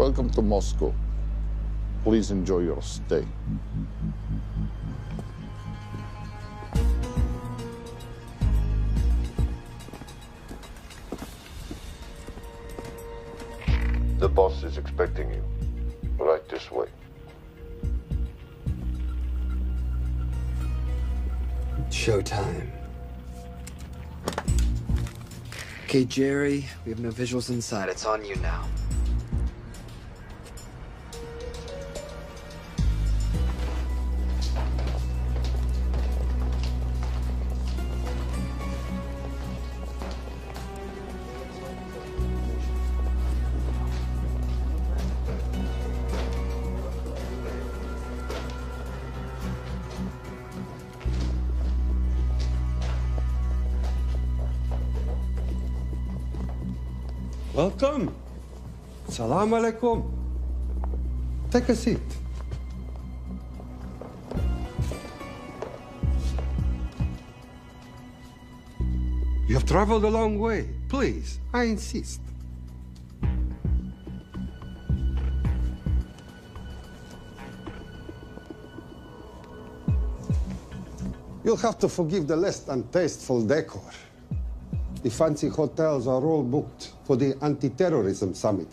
Welcome to Moscow. Please enjoy your stay. The boss is expecting you. Right this way. Showtime. Okay, Jerry, we have no visuals inside. It's on you now. Welcome. Salam alaikum. Take a seat. You have traveled a long way. Please, I insist. You'll have to forgive the less than tasteful decor. The fancy hotels are all booked for the anti-terrorism summit.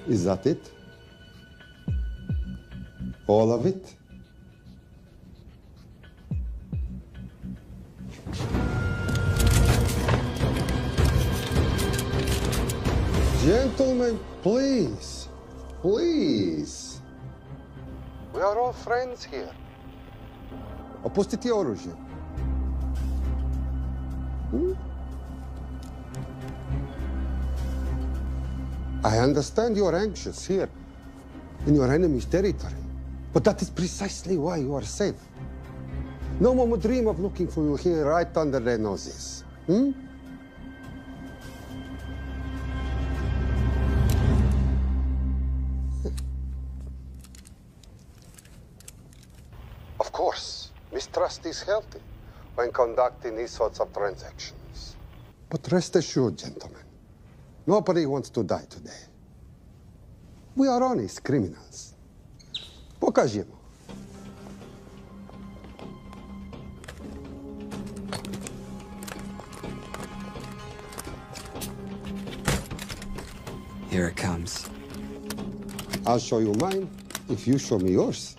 Is that it? All of it? Gentlemen, please, please. We are all friends here. Opustite oružje. I understand you are anxious here, in your enemy's territory. But that is precisely why you are safe. No one would dream of looking for you here right under their noses. Of course, mistrust is healthy when conducting these sorts of transactions. But rest assured, gentlemen, nobody wants to die today. We are honest criminals. Покажемо. Here it comes. I'll show you mine if you show me yours.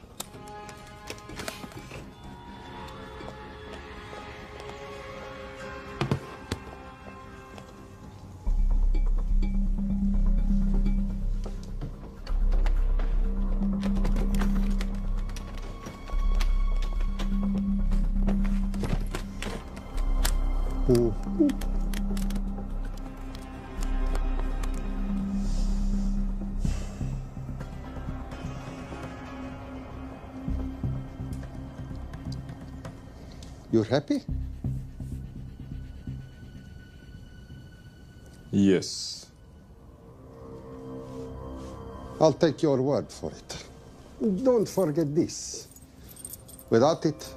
You're happy? Yes. I'll take your word for it. Don't forget this. Without it,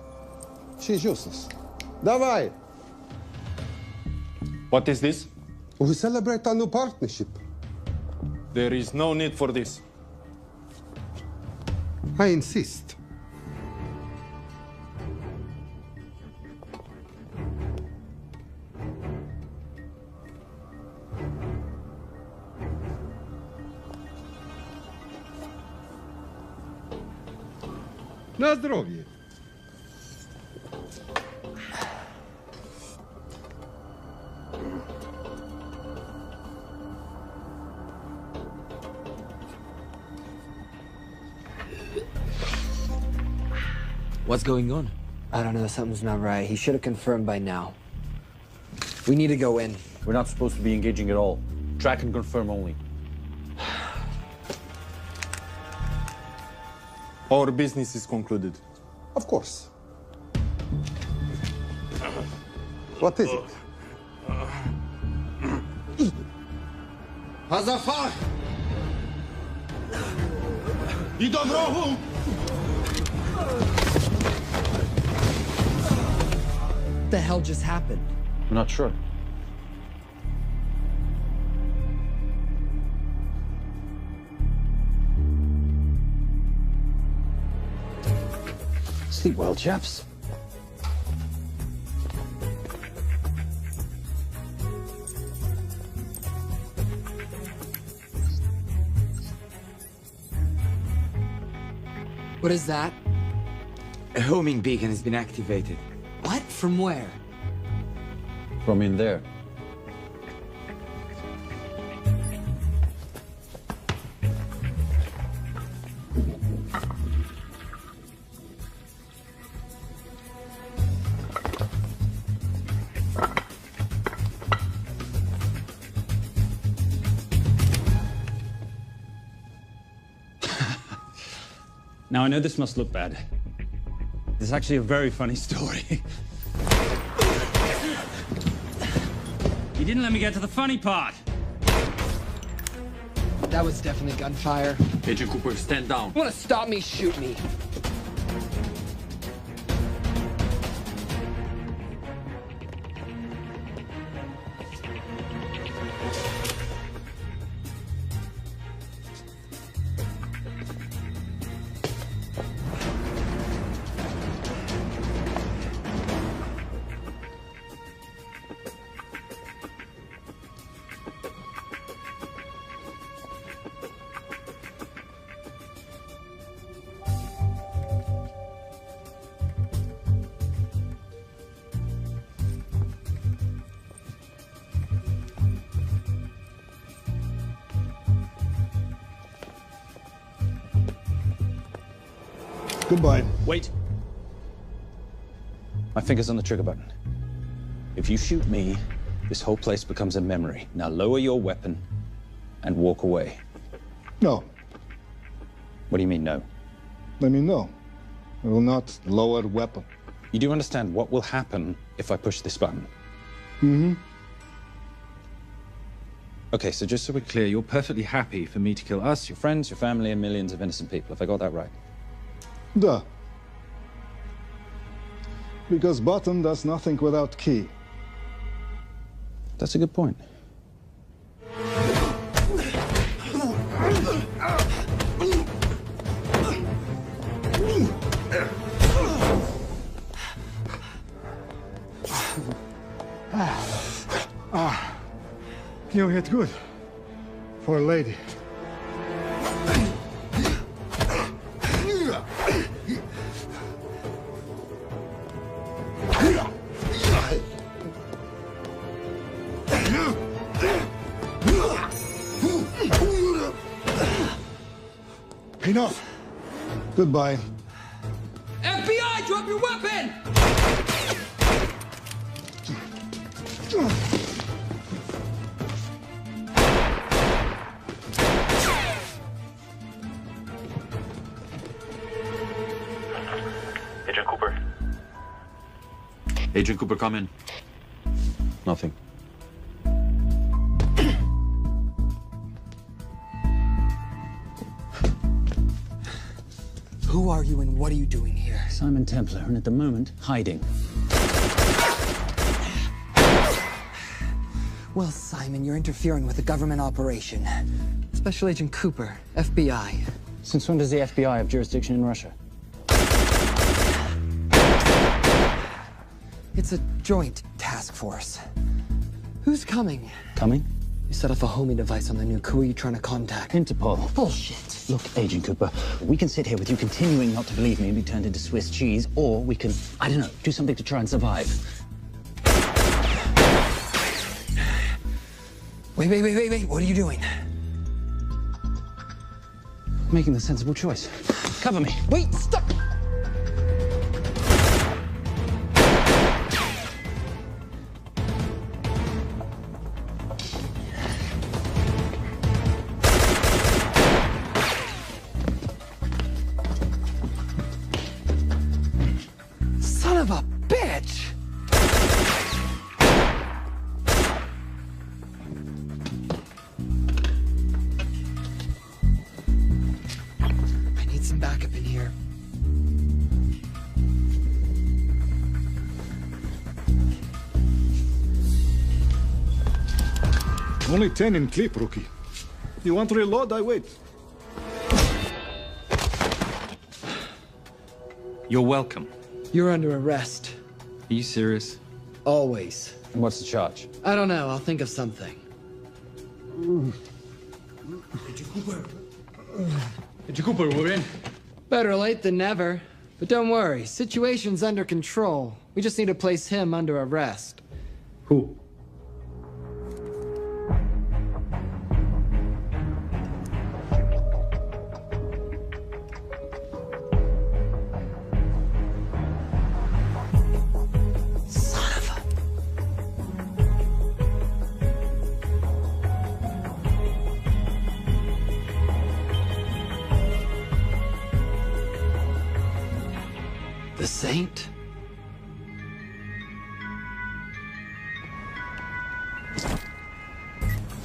she's useless. Давай! What is this? We celebrate our new partnership. There is no need for this. I insist. На здоровье. What's going on? I don't know, something's not right. He should have confirmed by now. We need to go in. We're not supposed to be engaging at all. Track and confirm only. Our business is concluded. Of course. What is it? Hazafar! I dorogu! What the hell just happened? I'm not sure. Sleep well, chaps. What is that? A homing beacon has been activated. What? From where? From in there. Now, I know this must look bad. This is actually a very funny story. You didn't let me get to the funny part. That was definitely gunfire. Agent Cooper, stand down. You wanna stop me, shoot me. Goodbye. Wait. My finger's on the trigger button. If you shoot me, this whole place becomes a memory. Now lower your weapon and walk away. No. What do you mean, no? Let me know. I will not lower weapon. You do understand what will happen if I push this button? Mm-hmm. Okay, so just so we're clear, you're perfectly happy for me to kill us, your friends, your family, and millions of innocent people. Have I got that right? Duh. Because button does nothing without key. That's a good point. You hit good. For a lady. Enough. Goodbye. FBI, drop your weapon! Agent Cooper. Agent Cooper, come in. Nothing. Who are you and what are you doing here? Simon Templar, and at the moment, hiding. Well, Simon, you're interfering with a government operation. Special Agent Cooper, FBI. Since when does the FBI have jurisdiction in Russia? It's a joint task force. Who's coming? Coming? You set off a homing device on the nuke. Who are you trying to contact? Interpol. Bullshit. Look, Agent Cooper, we can sit here with you continuing not to believe me and be turned into Swiss cheese, or we can, I don't know, do something to try and survive. Wait. What are you doing? Making the sensible choice. Cover me. Wait, stop! Son of a bitch! I need some backup in here. Only 10 in clip, rookie. You want to reload? I wait. You're welcome. You're under arrest. Are you serious? Always. And what's the charge? I don't know. I'll think of something. Agent Cooper, we're in. Better late than never. But don't worry. Situation's under control. We just need to place him under arrest. Who? The Saint?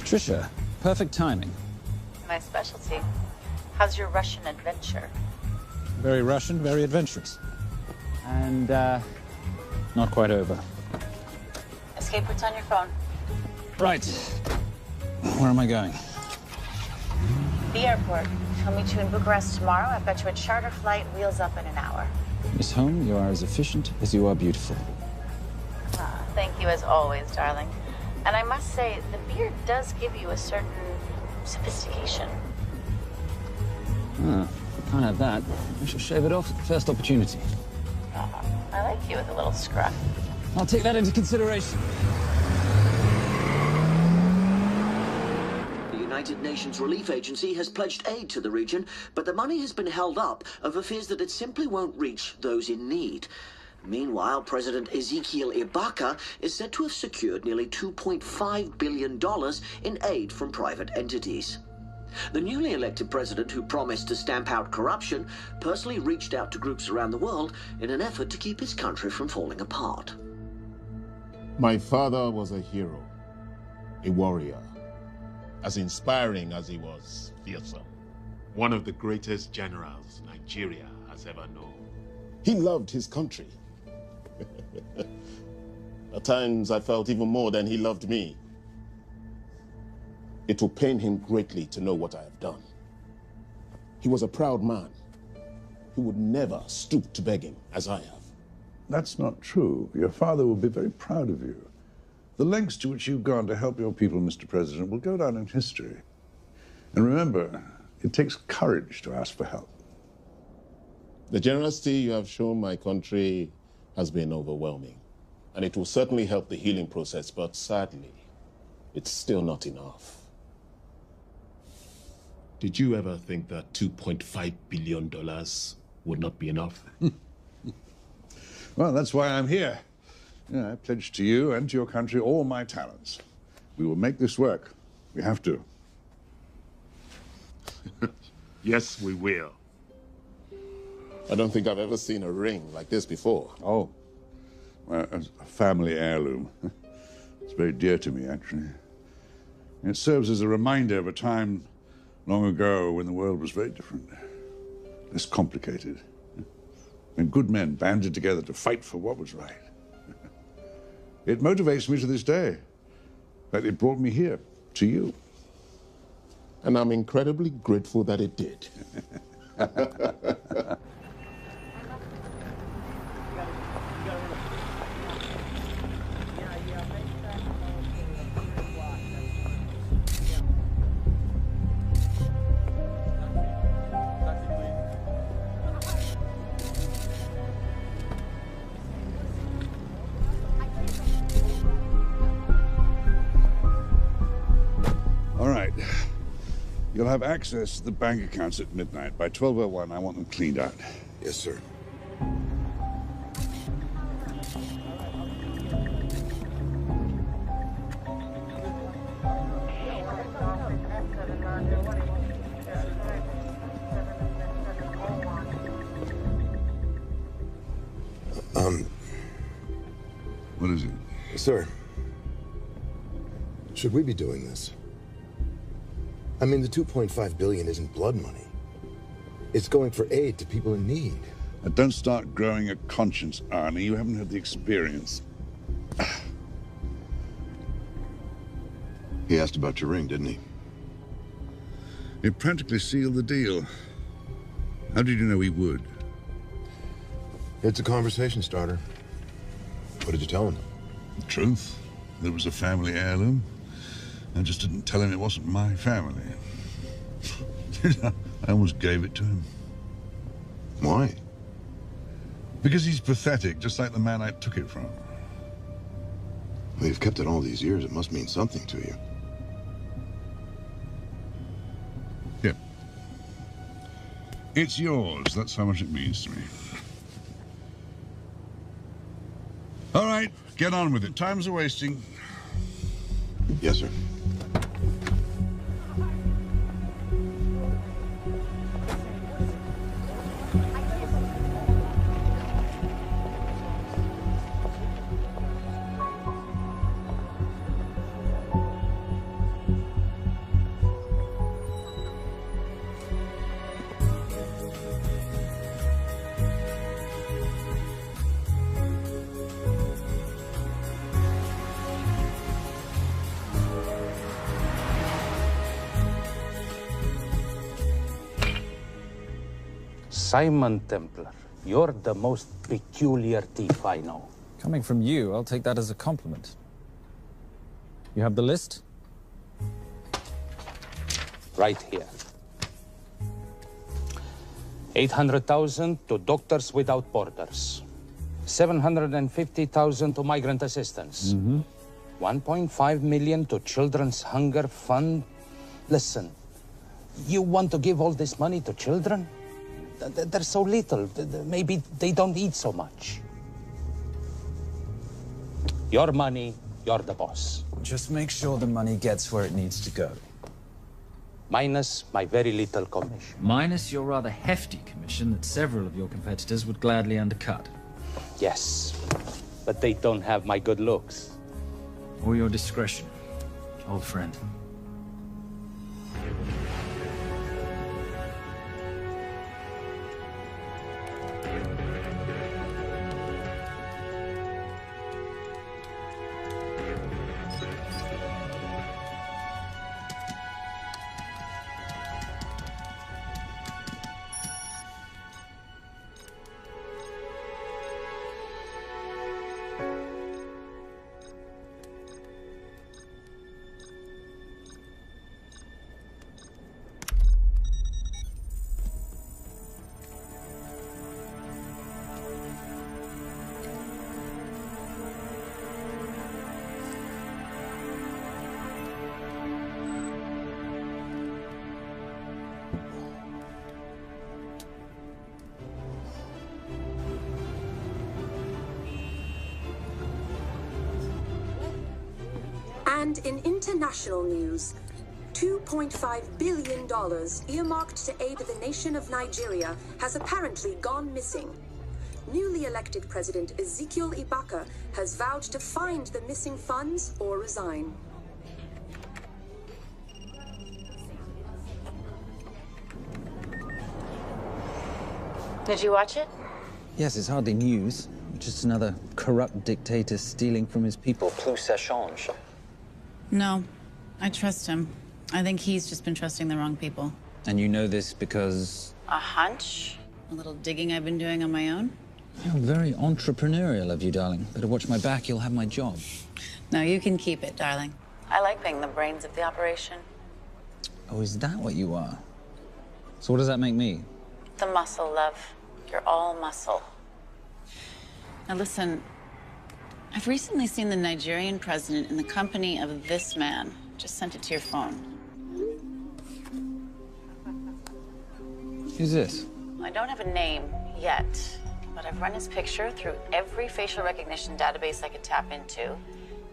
Trisha, perfect timing. My specialty. How's your Russian adventure? Very Russian, very adventurous. And, not quite over. Escape routes on your phone. Right. Where am I going? The airport. I'll meet you in Bucharest tomorrow. I've got you a charter flight, wheels up in an hour. Miss Holm, you are as efficient as you are beautiful. Thank you as always, darling. And I must say, the beard does give you a certain sophistication. Ah, can't have that. I shall shave it off at the first opportunity. I like you with a little scruff. I'll take that into consideration. The United Nations Relief Agency has pledged aid to the region, but the money has been held up over fears that it simply won't reach those in need. Meanwhile, President Ezekiel Ibaka is said to have secured nearly $2.5 billion in aid from private entities. The newly elected president, who promised to stamp out corruption, personally reached out to groups around the world in an effort to keep his country from falling apart. My father was a hero, a warrior, as inspiring as he was fearsome. One of the greatest generals Nigeria has ever known. He loved his country. At times I felt even more than he loved me. It will pain him greatly to know what I have done. He was a proud man. He would never stoop to begging as I have. That's not true. Your father will be very proud of you. The lengths to which you've gone to help your people, Mr. President, will go down in history. And remember, it takes courage to ask for help. The generosity you have shown my country has been overwhelming, and it will certainly help the healing process, but sadly, it's still not enough. Did you ever think that $2.5 billion would not be enough? Well, that's why I'm here. I pledge to you and to your country all my talents. We will make this work. We have to. Yes, we will. I don't think I've ever seen a ring like this before. Oh, well, a family heirloom. It's very dear to me, actually. It serves as a reminder of a time long ago when the world was very different, less complicated, when good men banded together to fight for what was right. It motivates me to this day. That it brought me here, to you. And I'm incredibly grateful that it did. All right. You'll have access to the bank accounts at midnight. By 12:01, I want them cleaned out. Yes, sir. What is it? Sir, should we be doing this? I mean, the $2.5 billion isn't blood money. It's going for aid to people in need. Now, don't start growing a conscience, Arnie. You haven't had the experience. He asked about your ring, didn't he? It practically sealed the deal. How did you know he would? It's a conversation starter. What did you tell him? The truth. That it was a family heirloom. I just didn't tell him it wasn't my family. I almost gave it to him. Why? Because he's pathetic, just like the man I took it from. Well, you've kept it all these years. It must mean something to you. Yeah. It's yours. That's how much it means to me. All right, get on with it. Time's a wasting. Yes, sir. Simon Templar, you're the most peculiar thief I know. Coming from you, I'll take that as a compliment. You have the list? Right here. 800,000 to Doctors Without Borders. 750,000 to migrant assistance. 1.5 million to Children's Hunger Fund. Listen, you want to give all this money to children? They're so little. Maybe they don't eat so much. Your money, you're the boss. Just make sure the money gets where it needs to go. Minus my very little commission. Minus your rather hefty commission that several of your competitors would gladly undercut. Yes, but they don't have my good looks. Or your discretion, old friend. And in international news, $2.5 billion earmarked to aid the nation of Nigeria has apparently gone missing. Newly elected President Ezekiel Ibaka has vowed to find the missing funds or resign. Did you watch it? Yes, it's hardly news. Just another corrupt dictator stealing from his people. Plus ça change. No, I trust him. I think he's just been trusting the wrong people. And you know this because... A hunch? A little digging I've been doing on my own? You're very entrepreneurial of you, darling. Better watch my back, you'll have my job. No, you can keep it, darling. I like being the brains of the operation. Oh, is that what you are? So what does that make me? The muscle, love. You're all muscle. Now listen, I've recently seen the Nigerian president in the company of this man. Just sent it to your phone. Who's this? I don't have a name yet, but I've run his picture through every facial recognition database I could tap into.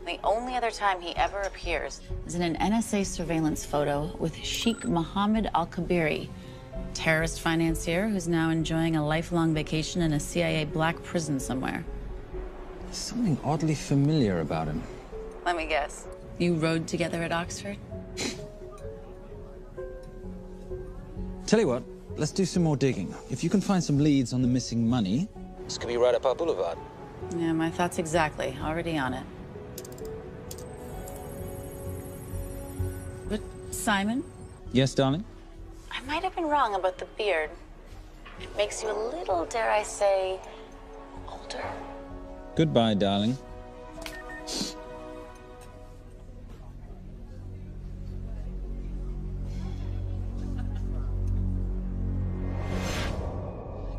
The only other time he ever appears is in an NSA surveillance photo with Sheikh Mohammed Al-Kabiri, terrorist financier who's now enjoying a lifelong vacation in a CIA black prison somewhere. There's something oddly familiar about him. Let me guess. You rode together at Oxford? Tell you what, let's do some more digging. If you can find some leads on the missing money, this could be right up our boulevard. Yeah, my thoughts exactly. Already on it. Simon? Yes, darling? I might have been wrong about the beard. It makes you a little, dare I say, older. Goodbye, darling.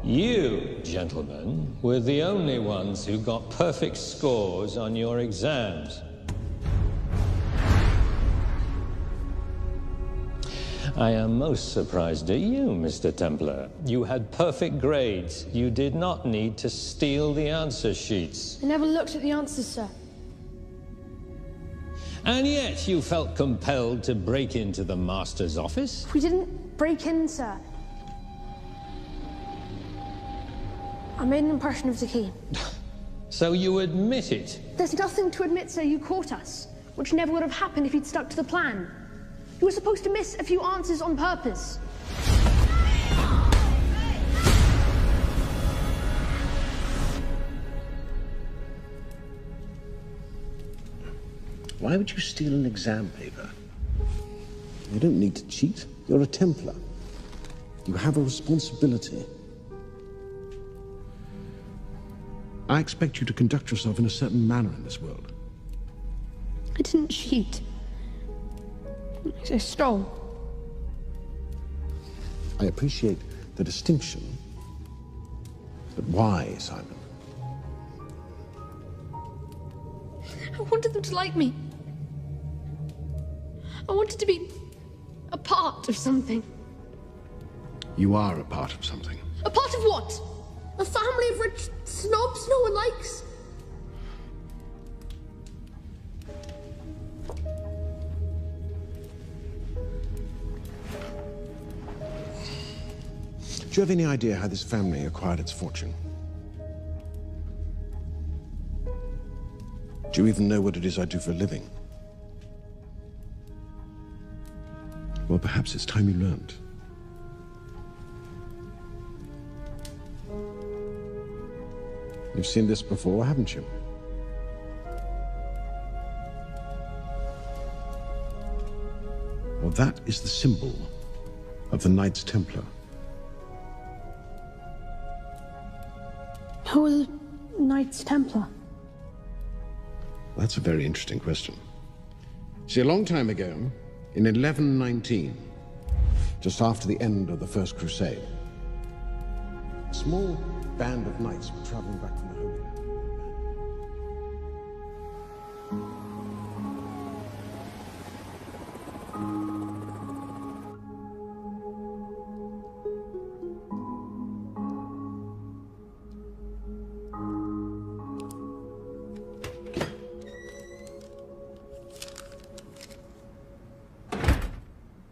You, gentlemen, were the only ones who got perfect scores on your exams. I am most surprised at you, Mr. Templar. You had perfect grades. You did not need to steal the answer sheets. I never looked at the answers, sir. And yet you felt compelled to break into the master's office? We didn't break in, sir. I made an impression of the key. So you admit it? There's nothing to admit, sir. You caught us, which never would have happened if you'd stuck to the plan. You were supposed to miss a few answers on purpose. Why would you steal an exam paper? You don't need to cheat. You're a Templar. You have a responsibility. I expect you to conduct yourself in a certain manner in this world. I didn't cheat. I stole. I appreciate the distinction. But why, Simon? I wanted them to like me. I wanted to be a part of something. You are a part of something. A part of what? A family of rich snobs no one likes? Do you have any idea how this family acquired its fortune? Do you even know what it is I do for a living? Well, perhaps it's time you learned. You've seen this before, haven't you? Well, that is the symbol of the Knights Templar. Who are the Knights Templar? That's a very interesting question. See, a long time ago, in 1119, just after the end of the First Crusade, a small band of knights were traveling back from the Holy Land.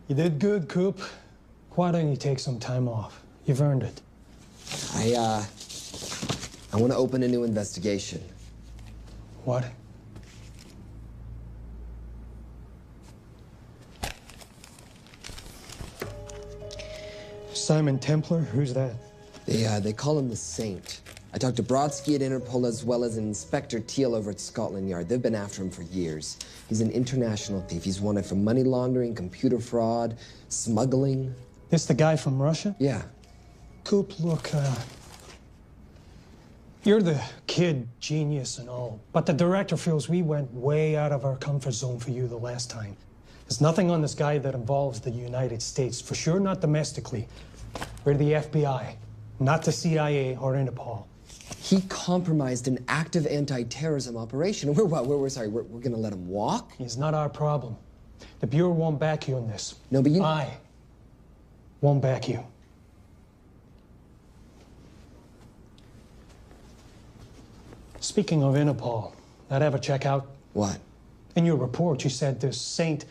You did good, Coop. Why don't you take some time off? You've earned it. I want to open a new investigation. What? Simon Templar? Who's that? They call him the Saint. I talked to Brodsky at Interpol as well as Inspector Teal over at Scotland Yard. They've been after him for years. He's an international thief. He's wanted for money laundering, computer fraud, smuggling. This the guy from Russia? Yeah. Coop, look, you're the kid genius and all, but the director feels we went way out of our comfort zone for you the last time. There's nothing on this guy that involves the United States, for sure not domestically. We're the FBI, not the CIA or Interpol. He compromised an active anti-terrorism operation. We're gonna let him walk? It's not our problem. The Bureau won't back you on this. No, but I won't back you. Speaking of Interpol, that ever check out? What? In your report, you said this Saint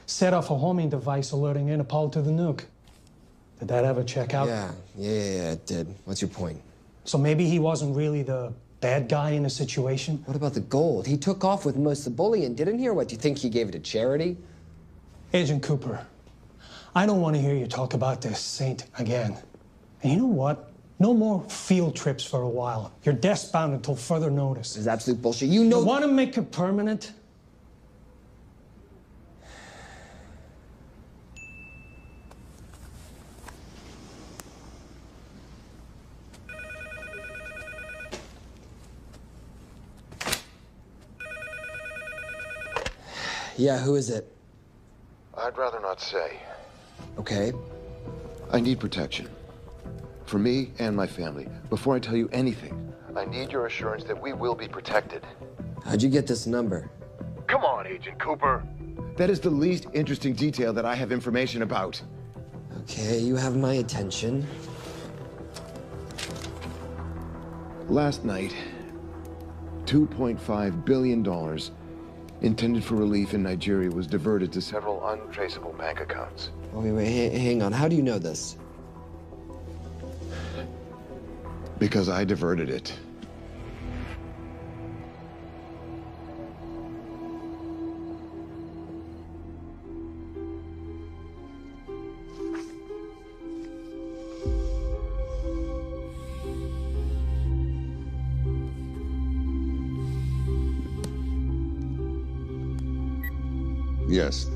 set off a homing device alerting Interpol to the nuke. Did that ever check out? Yeah, it did. What's your point? So maybe he wasn't really the bad guy in the situation? What about the gold? He took off with most of the bullion, didn't he? Or what, do you think he gave it to charity? Agent Cooper, I don't want to hear you talk about this Saint again. And you know what? No more field trips for a while. You're desk-bound until further notice. This is absolute bullshit. You know... You want to make it permanent? Yeah, who is it? I'd rather not say. Okay. I need protection. For me and my family. Before I tell you anything, I need your assurance that we will be protected. How'd you get this number? Come on, Agent Cooper. That is the least interesting detail that I have information about. Okay, you have my attention. Last night, $2.5 billion intended for relief in Nigeria was diverted to several untraceable bank accounts. Oh, wait, hang on. How do you know this? Because I diverted it. Yes.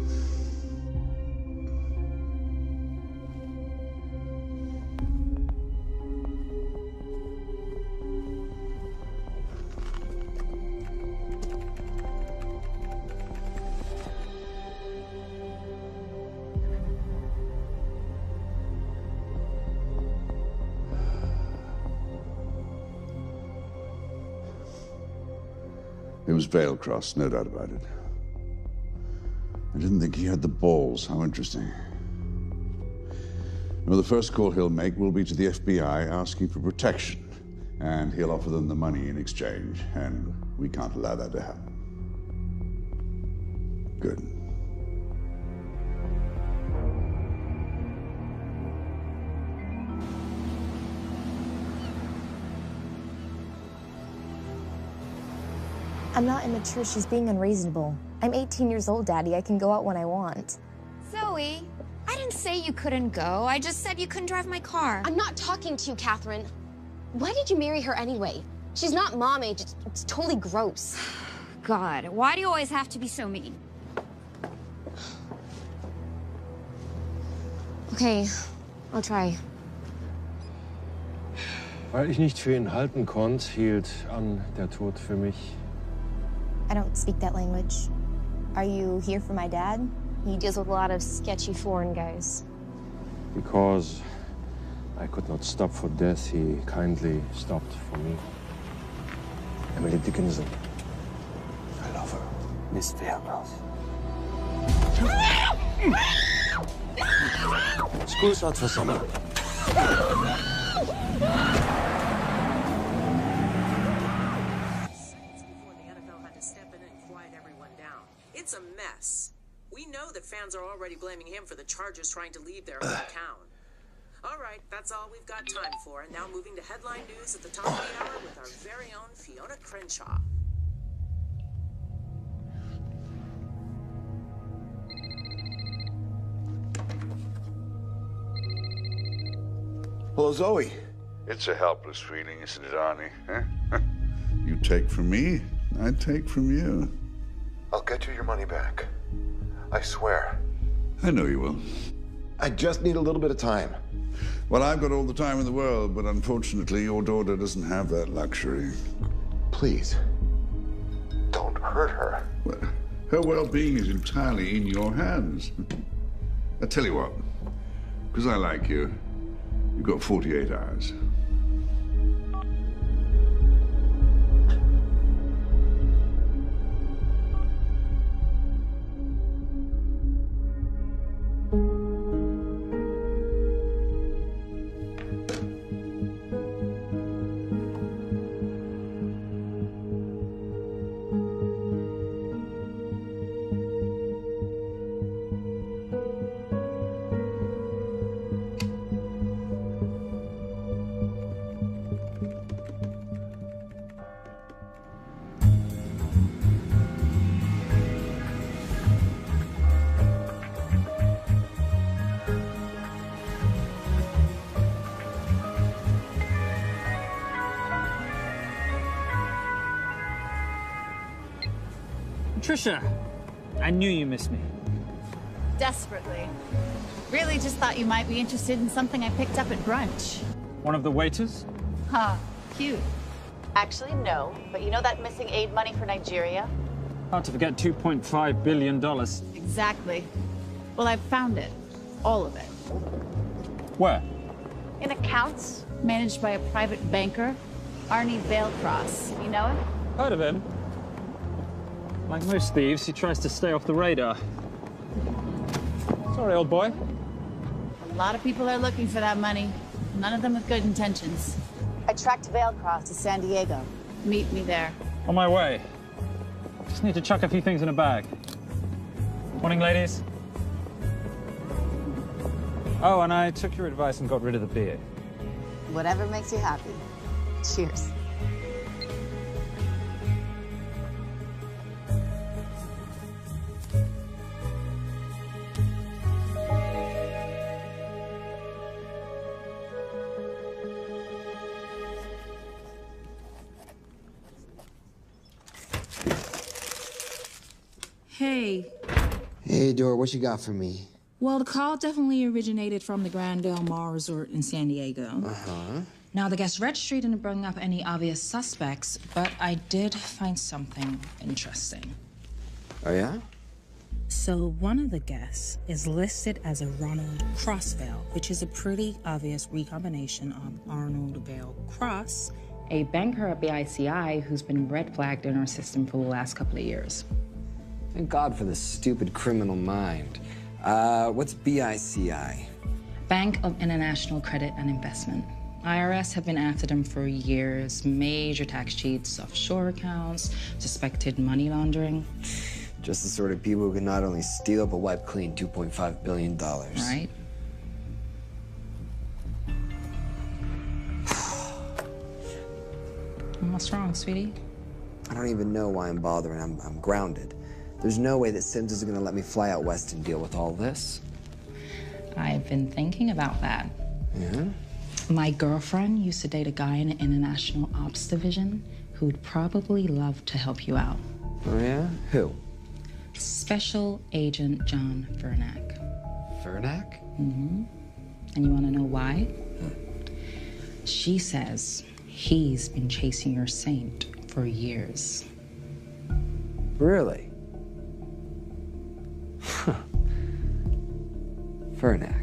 It was Veilcross, no doubt about it. I didn't think he had the balls. How interesting. Well, the first call he'll make will be to the FBI asking for protection. And he'll offer them the money in exchange. And we can't allow that to happen. Good. I'm not immature. She's being unreasonable. I'm 18 years old, Daddy. I can go out when I want. Zoe, I didn't say you couldn't go. I just said you couldn't drive my car. I'm not talking to you, Catherine. Why did you marry her anyway? She's not mom age. It's totally gross. God, why do you always have to be so mean? Okay, I'll try. Weil ich nicht für ihn halten konnte, hielt an der Tod für mich. I don't speak that language. Are you here for my dad? He deals with a lot of sketchy foreign guys. Because I could not stop for death, he kindly stopped for me. Emily Dickinson. I love her. Miss Fairmouth. School's out for summer. It's a mess. We know that fans are already blaming him for the Chargers trying to leave their hometown. All right, that's all we've got time for. And now moving to headline news at the top of the hour with our very own Fiona Crenshaw. Hello, Zoe. It's a helpless feeling, isn't it, Arnie? Huh? You take from me, I take from you. I'll get you your money back. I swear. I know you will. I just need a little bit of time. Well, I've got all the time in the world, but unfortunately, your daughter doesn't have that luxury. Please, don't hurt her. Well, her well-being is entirely in your hands. I tell you what, because I like you, you've got 48 hours. Trisha, I knew you missed me. Desperately. Really just thought you might be interested in something I picked up at brunch. One of the waiters? Huh, cute. Actually, no. But you know that missing aid money for Nigeria? Hard to forget $2.5 billion. Exactly. Well, I've found it. All of it. Where? In accounts managed by a private banker, Arnie Vailcross. You know him? Heard of him. Like most thieves, he tries to stay off the radar. Sorry, old boy. A lot of people are looking for that money. None of them with good intentions. I tracked Vailcross to San Diego. Meet me there. On my way. Just need to chuck a few things in a bag. Morning, ladies. Oh, and I took your advice and got rid of the beer. Whatever makes you happy. Cheers. Hey. Hey, Dora, what you got for me? Well, the call definitely originated from the Grand Del Mar Resort in San Diego. Uh-huh. Now, the guest registry didn't bring up any obvious suspects, but I did find something interesting. Oh, yeah? So one of the guests is listed as a Ronald Crossvale, which is a pretty obvious recombination of Arnold Vale Cross, a banker at BICI who's been red flagged in our system for the last couple of years. Thank God for this stupid criminal mind. What's BICI? Bank of International Credit and Investment. IRS have been after them for years. Major tax cheats, offshore accounts, suspected money laundering. Just the sort of people who can not only steal but wipe clean $2.5 billion. Right? What's wrong, sweetie? I don't even know why I'm bothering. I'm grounded. There's no way that Sims is gonna let me fly out west and deal with all this. I've been thinking about that. Yeah? My girlfriend used to date a guy in the International Ops Division who'd probably love to help you out. Oh, yeah? Who? Special Agent John Furnack. Furnack? Mm-hmm. And you want to know why? She says he's been chasing your saint for years. Really? Huh. Furnack.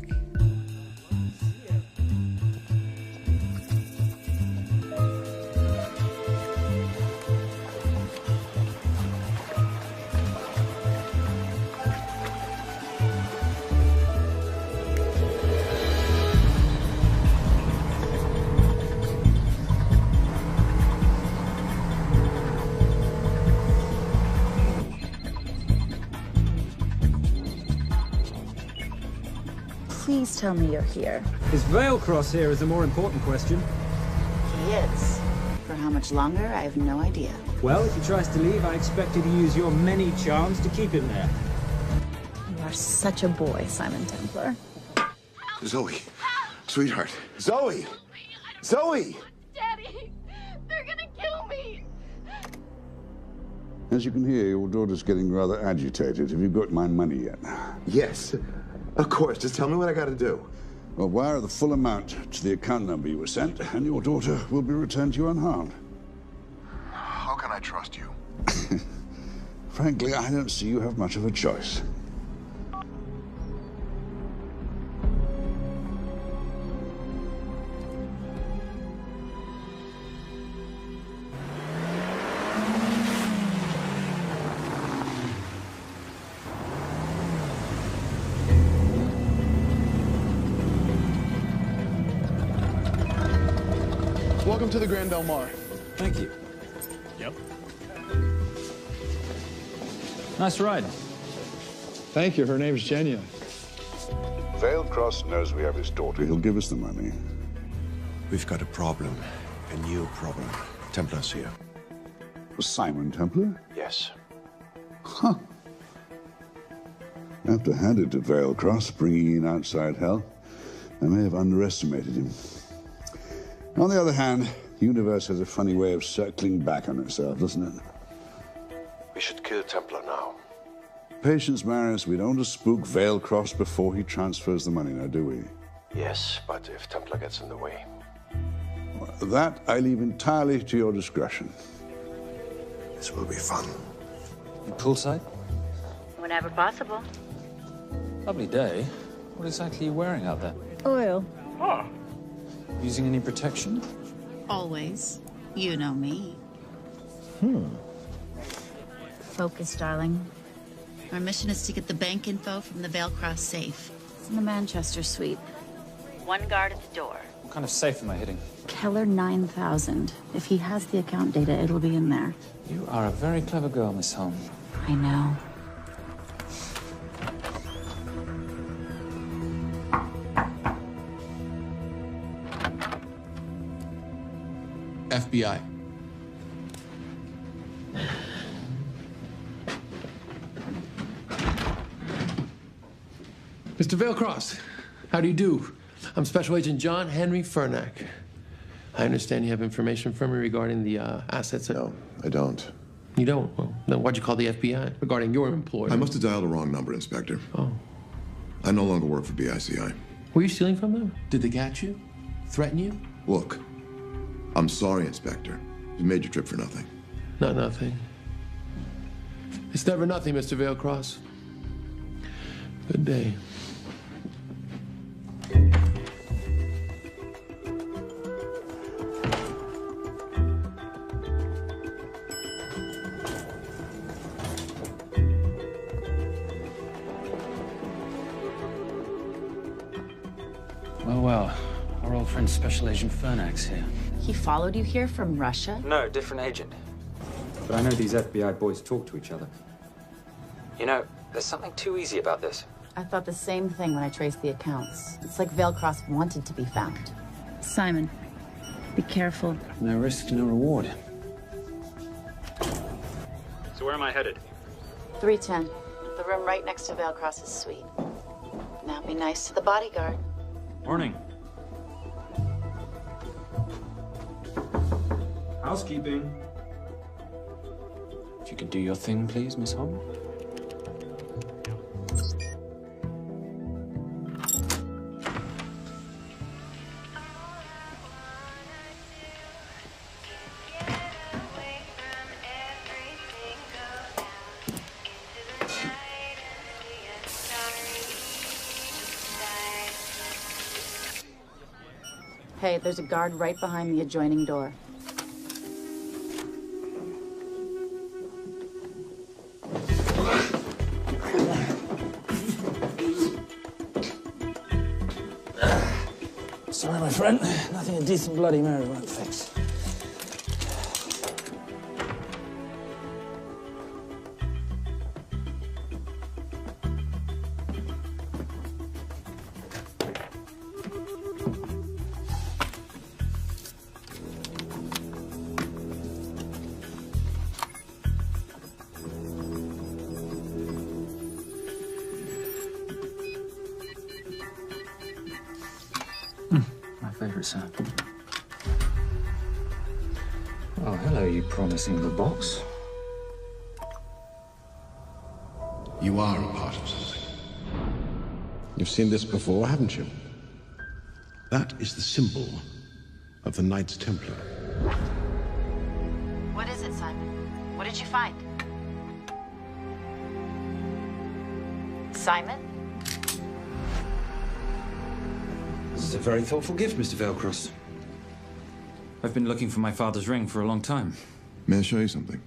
Please tell me you're here. Is Vailcross here is the more important question. He is. For how much longer, I have no idea. Well, if he tries to leave, I expect you to use your many charms to keep him there. You are such a boy, Simon Templar. Zoe. Sweetheart. Zoe! Zoe! Daddy, they're gonna kill me. As you can hear, your daughter's getting rather agitated. Have you got my money yet? Yes. Of course. Just tell me what I gotta do. Well, wire the full amount to the account number you were sent, and your daughter will be returned to you unharmed. How can I trust you? Frankly, I don't see you have much of a choice. Welcome to the Grand Del Mar. Thank you. Yep. Nice ride. Thank you. Her name's Genya. Vailcross knows we have his daughter. He'll give us the money. We've got a problem. A new problem. Templar's here. Simon Templar? Yes. Huh. I have to hand it to Vailcross, bringing in outside help. I may have underestimated him. On the other hand, the universe has a funny way of circling back on itself, doesn't it? We should kill Templar now. Patience, Maris. We don't want to spook Vailcross before he transfers the money now, do we? Yes, but if Templar gets in the way. That I leave entirely to your discretion. This will be fun. You poolside? Whenever possible. Lovely day. What exactly are you wearing out there? Oil. Using any protection? Always. You know me. Focus, darling. Our mission is to get the bank info from the Veilcross safe. It's in the Manchester suite. One guard at the door. What kind of safe am I hitting? Keller 9000. If he has the account data, it'll be in there. You are a very clever girl, Miss Holm. I know. FBI. Mr. Veilcross, how do you do? I'm Special Agent John Henry Fernack. I understand you have information from me regarding the assets. No, I don't. You don't? Well, then why'd you call the FBI regarding your employer? I must have dialed the wrong number, Inspector. Oh. I no longer work for BICI. Were you stealing from them? Did they catch you? Threaten you? Look, I'm sorry, Inspector. You made your trip for nothing. Not nothing. It's never nothing, Mr. Veilcross. Good day. Well, our old friend Special Agent Fernack's here. He followed you here from Russia? No, different agent. But I know these FBI boys talk to each other. You know, there's something too easy about this. I thought the same thing when I traced the accounts. It's like Veilcross wanted to be found. Simon, be careful. No risk, no reward. So where am I headed? 310. The room right next to Veilcross's suite. Now be nice to the bodyguard. Morning. Housekeeping. If you could do your thing, please, Miss Holm. Hey, there's a guard right behind the adjoining door. Sorry, my friend. Nothing a decent Bloody Mary won't fix. Favorite sound. Oh, hello, you promising little box. You are a part of something. You've seen this before, haven't you? That is the symbol of the Knights Templar. What is it, Simon? What did you find? Simon? This is a very thoughtful gift, Mr. Veilcross. I've been looking for my father's ring for a long time. May I show you something?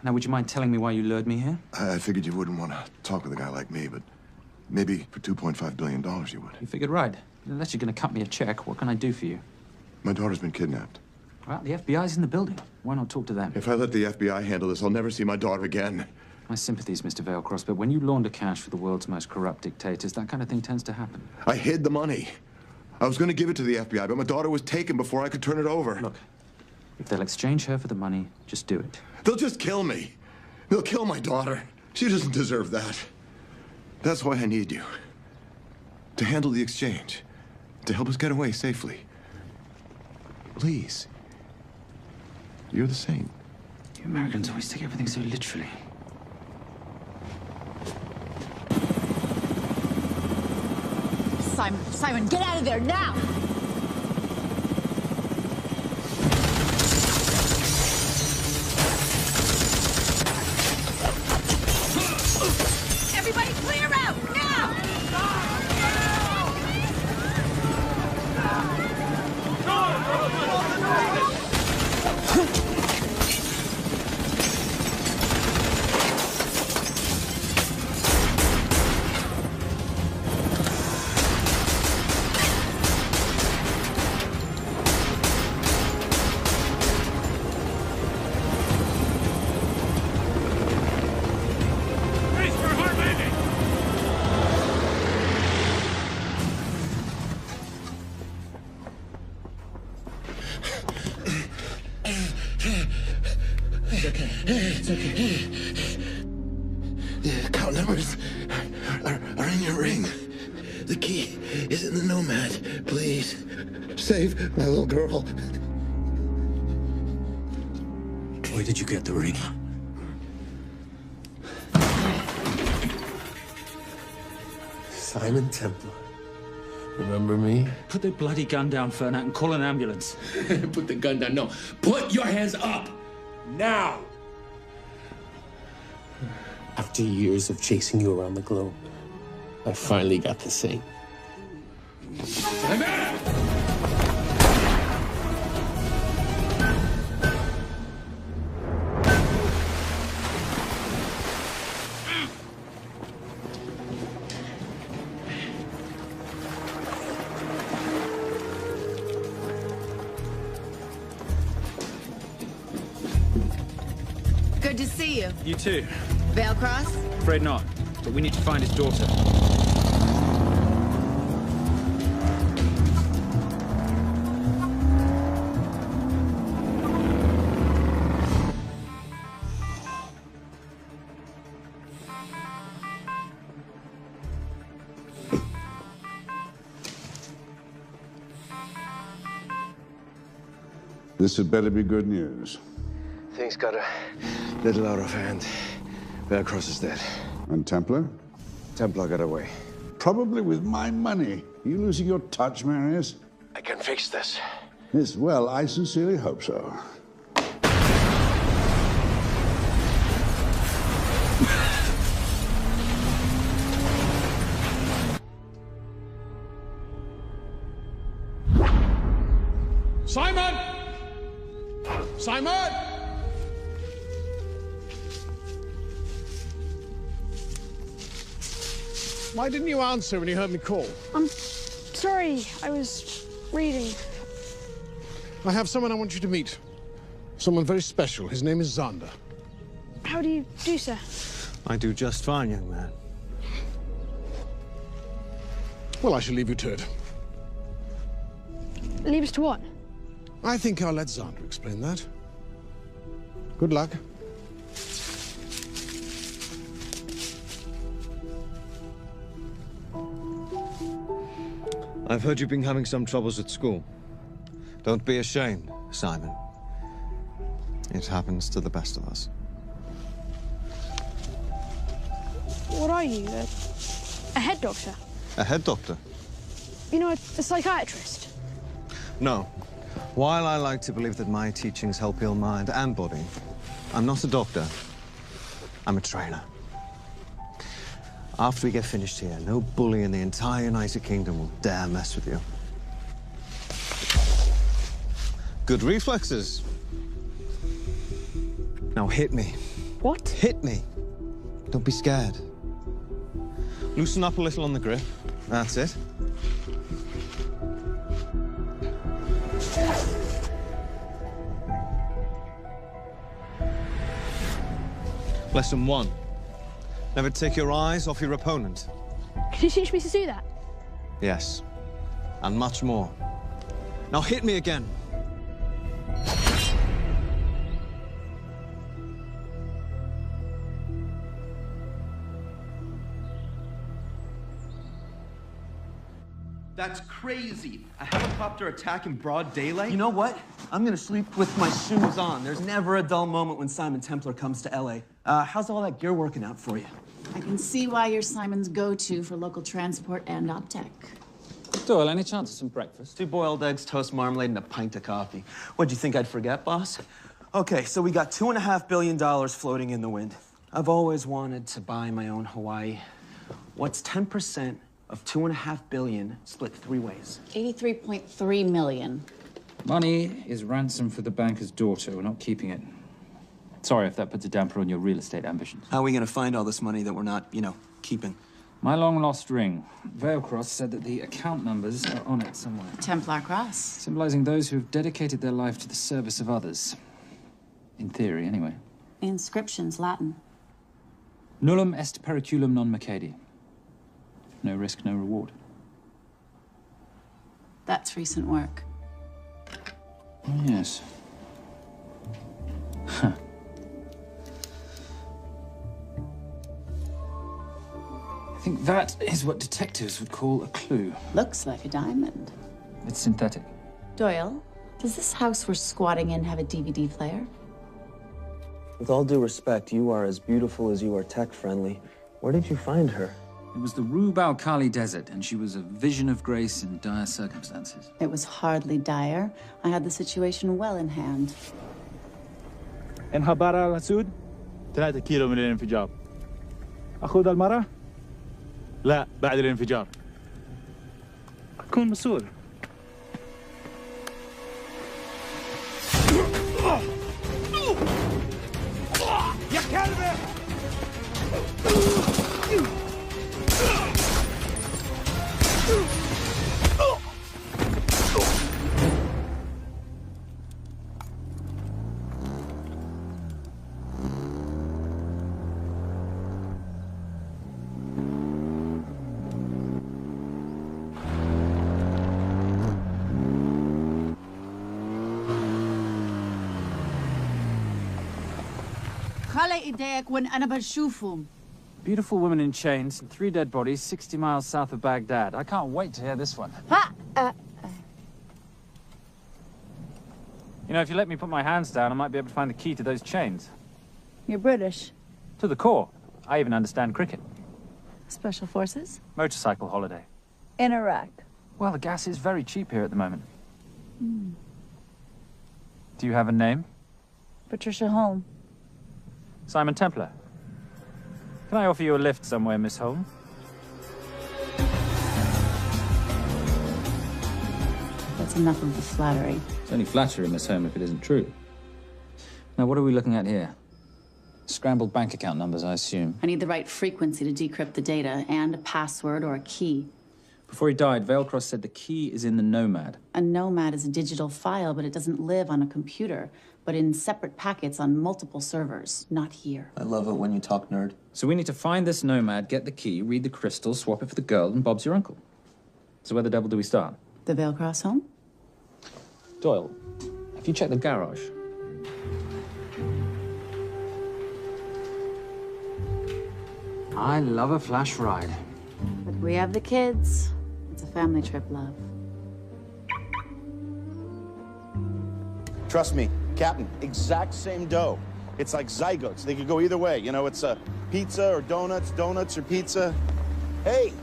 Now, would you mind telling me why you lured me here? I figured you wouldn't want to talk with a guy like me, but maybe for $2.5 billion you would. You figured right. Unless you're going to cut me a check, what can I do for you? My daughter's been kidnapped. Well, the FBI's in the building. Why not talk to them? If I let the FBI handle this, I'll never see my daughter again. My sympathies, Mr. Veilcross, but when you launder cash for the world's most corrupt dictators, that kind of thing tends to happen. I hid the money. I was going to give it to the FBI, but my daughter was taken before I could turn it over. Look, if they'll exchange her for the money, just do it. They'll just kill me. They'll kill my daughter. She doesn't deserve that. That's why I need you. To handle the exchange. To help us get away safely. Please. You're the saint. You Americans always take everything so literally. Simon. Simon, get out of there now! Everybody clear out, now! It's okay. The account numbers are in your ring. The key is in the Nomad. Please, save my little girl. Where did you get the ring? Simon Templar. Remember me? Put the bloody gun down, Fernak, and call an ambulance. Put the gun down. No. Put your hands up. Now. After years of chasing you around the globe, I finally got the thing. Good to see you. You too. Vale Cross? Afraid not, but we need to find his daughter. This had better be good news. Things got a little out of hand. Vale Cross is dead. And Templar? Templar got away. Probably with my money. Are you losing your touch, Marius? I can fix this. Yes, well, I sincerely hope so. Simon! Simon! Why didn't you answer when you heard me call? I'm sorry, I was reading. I have someone I want you to meet. Someone very special. His name is Zander. How do you do, sir? I do just fine, young man. Well, I shall leave you to it. Leave us to what? I think I'll let Zander explain that. Good luck. I've heard you've been having some troubles at school. Don't be ashamed, Simon. It happens to the best of us. What are you, a head doctor? A head doctor? You know, a psychiatrist? No. While I like to believe that my teachings help heal mind and body, I'm not a doctor. I'm a trainer. After we get finished here, no bully in the entire United Kingdom will dare mess with you. Good reflexes. Now hit me. What? Hit me. Don't be scared. Loosen up a little on the grip. That's it. Lesson 1. Never take your eyes off your opponent. Can you teach me to do that? Yes. And much more. Now hit me again. That's crazy. A helicopter attack in broad daylight? You know what? I'm gonna sleep with my shoes on. There's never a dull moment when Simon Templar comes to LA. How's all that gear working out for you? I can see why you're Simon's go-to for local transport and OpTech. Doyle, any chance of some breakfast? 2 boiled eggs, toast, marmalade, and a pint of coffee. What'd you think I'd forget, boss? Okay, so we got $2.5 billion floating in the wind. I've always wanted to buy my own Hawaii. What's 10% of $2.5 billion split 3 ways? 83.3 million. Money is ransom for the banker's daughter. We're not keeping it. Sorry if that puts a damper on your real estate ambitions. How are we gonna find all this money that we're not, keeping? My long-lost ring. Veilcross said that the account numbers are on it somewhere. Templar Cross. Symbolizing those who have dedicated their life to the service of others. In theory, anyway. The inscription's Latin. Nullum est periculum non mercedi. No risk, no reward. That's recent work. Oh, yes. Huh. I think that is what detectives would call a clue. Looks like a diamond. It's synthetic. Doyle, does this house we're squatting in have a DVD player? With all due respect, you are as beautiful as you are tech-friendly. Where did you find her? It was the Rub al-Khali Desert, and she was a vision of grace in dire circumstances. It was hardly dire. I had the situation well in hand. انخبار على السود 3 كيلو من الانفجار. أخذ المرة؟ لا، بعد الانفجار. كن مسؤول. يا كلبة! خلي ايديك وين أنا بشوفهم. Beautiful woman in chains and 3 dead bodies 60 miles south of Baghdad. I can't wait to hear this one. You know, if you let me put my hands down, I might be able to find the key to those chains. You're British. To the core. I even understand cricket. Special Forces? Motorcycle holiday. In Iraq. Well, the gas is very cheap here at the moment. Do you have a name? Patricia Holm. Simon Templar. Can I offer you a lift somewhere, Miss Holm? That's enough of the flattery. It's only flattery, Miss Holm, if it isn't true. Now, what are we looking at here? Scrambled bank account numbers, I assume. I need the right frequency to decrypt the data and a password or a key. Before he died, Veilcross said the key is in the Nomad. A Nomad is a digital file, but it doesn't live on a computer, but in separate packets on multiple servers, not here. I love it when you talk nerd. So we need to find this Nomad, get the key, read the crystal, swap it for the girl, and Bob's your uncle. So where the devil do we start? The Veilcross home? Doyle, have you checked the garage? I love a flash ride. But we have the kids. It's a family trip, love. Trust me, Captain, exact same dough. It's like zygotes. They could go either way. You know, it's pizza or donuts, donuts or pizza. Hey,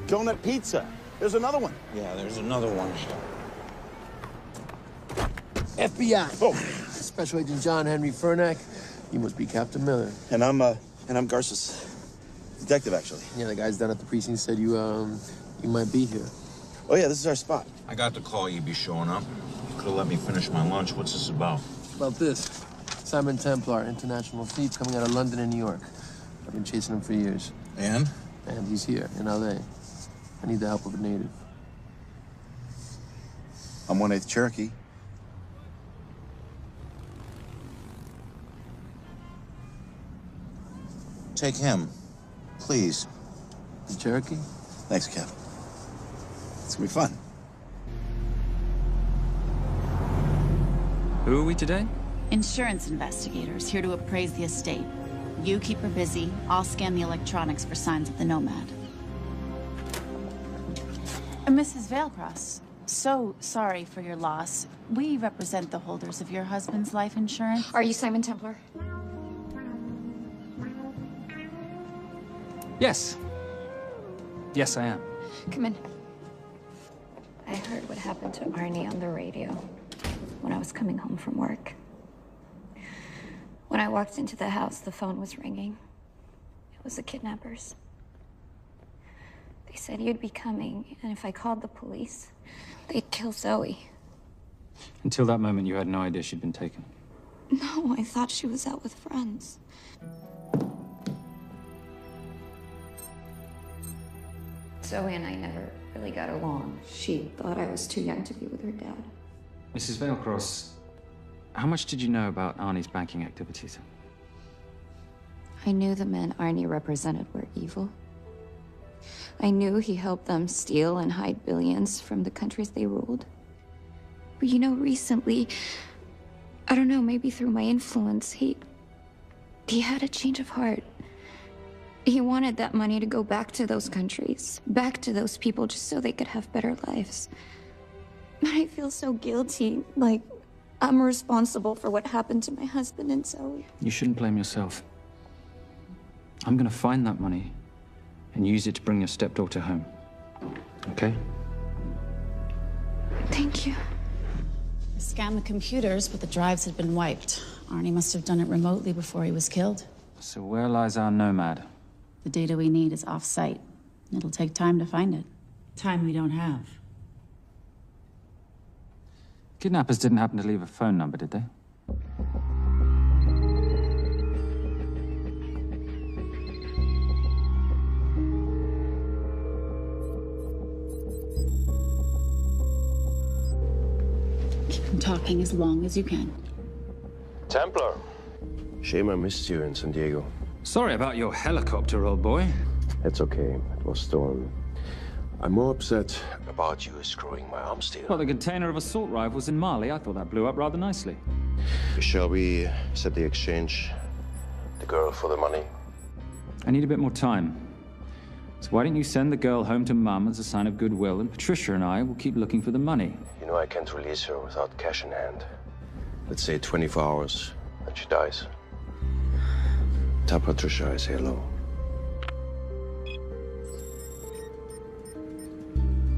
donut pizza. There's another one. Yeah, there's another one. FBI. Oh. Special Agent John Henry Furnack. You must be Captain Miller. And I'm Garces. Detective, actually. Yeah, the guys down at the precinct said you might be here. Oh, yeah, this is our spot. I got the call you'd be showing up. You could have let me finish my lunch. What's this about? About this. Simon Templar, international thief coming out of London and New York. I've been chasing him for years. And? And he's here, in L.A. I need the help of a native. I'm 1/8 Cherokee. Take him, please. The Cherokee? Thanks, Cap. It's gonna be fun. Who are we today? Insurance investigators here to appraise the estate. You keep her busy. I'll scan the electronics for signs of the Nomad. Mrs. Veilcross, so sorry for your loss. We represent the holders of your husband's life insurance. Are you Simon Templar? Yes. Yes, I am. Come in. heard what happened to Arnie on the radio when I was coming home from work. When I walked into the house, the phone was ringing. It was the kidnappers. They said you'd be coming, and if I called the police, they'd kill Zoe. Until that moment, you had no idea she'd been taken. No, I thought she was out with friends. Zoe and I never really got along. She thought I was too young to be with her dad. Mrs. Veilcross, how much did you know about Arnie's banking activities? I knew the men Arnie represented were evil. I knew he helped them steal and hide billions from the countries they ruled. But you know, recently, I don't know, maybe through my influence, he had a change of heart. He wanted that money to go back to those countries, back to those people, just so they could have better lives. But I feel so guilty, like I'm responsible for what happened to my husband and Zoe. You shouldn't blame yourself. I'm gonna find that money and use it to bring your stepdaughter home. Okay? Thank you. I scanned the computers, but the drives had been wiped. Arnie must have done it remotely before he was killed. So where lies our nomad? The data we need is off-site. It'll take time to find it. Time we don't have. Kidnappers didn't happen to leave a phone number, did they? Keep them talking as long as you can. Templar. Shame I missed you in San Diego. Sorry about your helicopter, old boy. It's okay. It was stormy. I'm more upset about you screwing my arms deal. Well, the container of assault rifles in Mali, I thought that blew up rather nicely. Shall we set the exchange? The girl for the money? I need a bit more time. So why don't you send the girl home to Mum as a sign of goodwill, and Patricia and I will keep looking for the money. You know I can't release her without cash in hand. Let's say 24 hours, and she dies. Tell Patricia I say hello.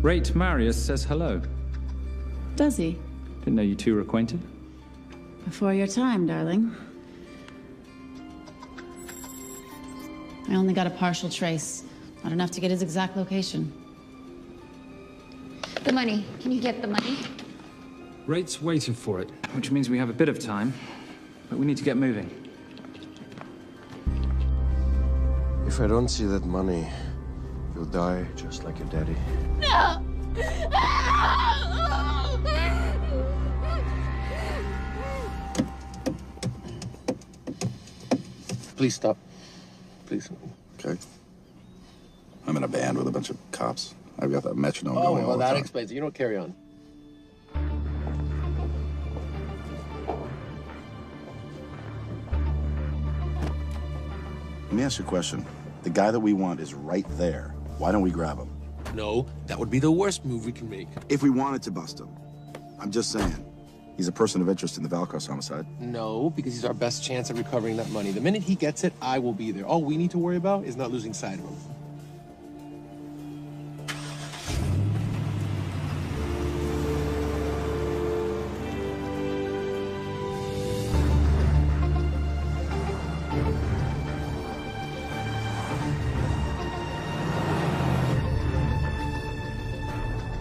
Rate Marius says hello. Does he? Didn't know you two were acquainted. Before your time, darling. I only got a partial trace. Not enough to get his exact location. The money. Can you get the money? Rate's waiting for it, which means we have a bit of time, but we need to get moving. If I don't see that money, you'll die just like your daddy. No! Please stop. Please. Okay. I'm in a band with a bunch of cops. I've got that metronome Oh, going all well, the that time. explains it. You don't carry on. Let me ask you a question. The guy that we want is right there. Why don't we grab him? No, that would be the worst move we can make. If we wanted to bust him. I'm just saying. He's a person of interest in the Valcross homicide. No, because he's our best chance at recovering that money. The minute he gets it, I will be there. All we need to worry about is not losing sight of him.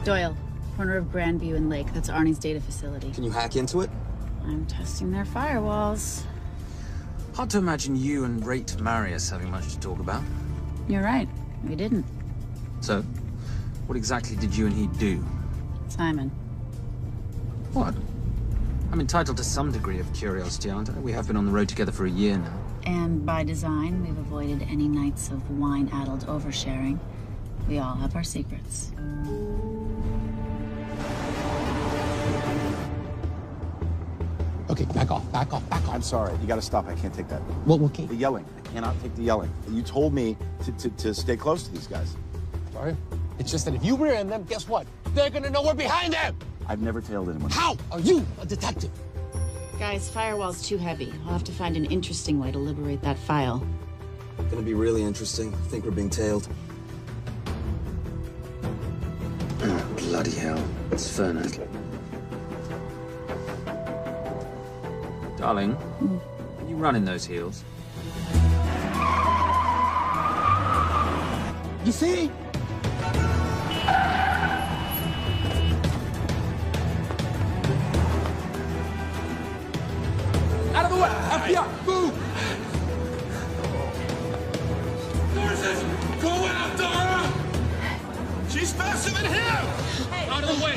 Doyle, corner of Grandview and Lake. That's Arnie's data facility. Can you hack into it? I'm testing their firewalls. Hard to imagine you and Rate Marius having much to talk about. You're right. We didn't. So, what exactly did you and he do? Simon. What? I'm entitled to some degree of curiosity, aren't I? We have been on the road together for a year now. And by design, we've avoided any nights of wine-addled oversharing. We all have our secrets. Okay, back off, back off, back off. I'm sorry. You got to stop. I can't take that. Well, okay. The yelling. I cannot take the yelling. You told me to stay close to these guys. Sorry. It's just that if you rear end them, guess what? They're gonna know we're behind them! I've never tailed anyone. How are you a detective? Guys, firewall's too heavy. I'll have to find an interesting way to liberate that file. Gonna be really interesting. I think we're being tailed. At Bloody hell. It's Fernet. Darling, can you run in those heels? You see? Out of the way! FBI! Move! Forces! Go in after her! She's faster than him! Hey. Out of the way!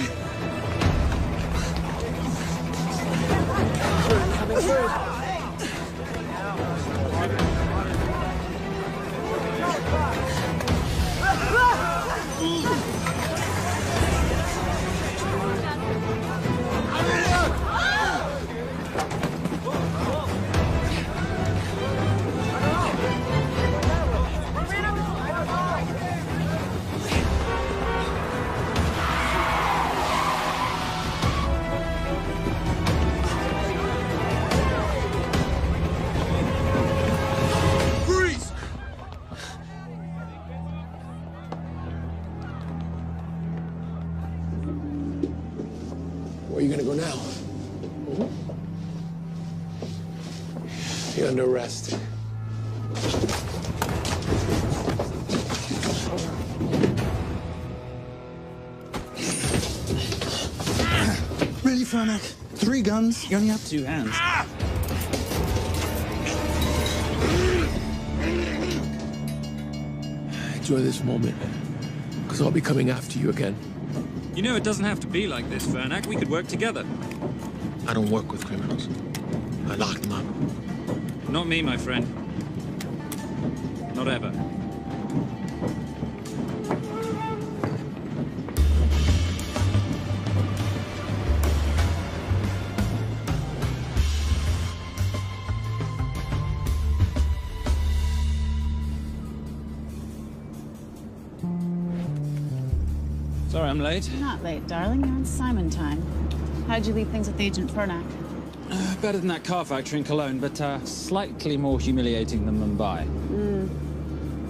Where are you gonna go now? You're under arrest. Really, Fernac? 3 guns? You only have 2 hands. Enjoy this moment, because I'll be coming after you again. You know, it doesn't have to be like this, Fernac. We could work together. I don't work with criminals. I lock them up. Not me, my friend. Not ever. Sorry I'm late. You're not late, darling. You're on Simon time. How'd you leave things with Agent Fernac? Better than that car factory in Cologne, but slightly more humiliating than Mumbai.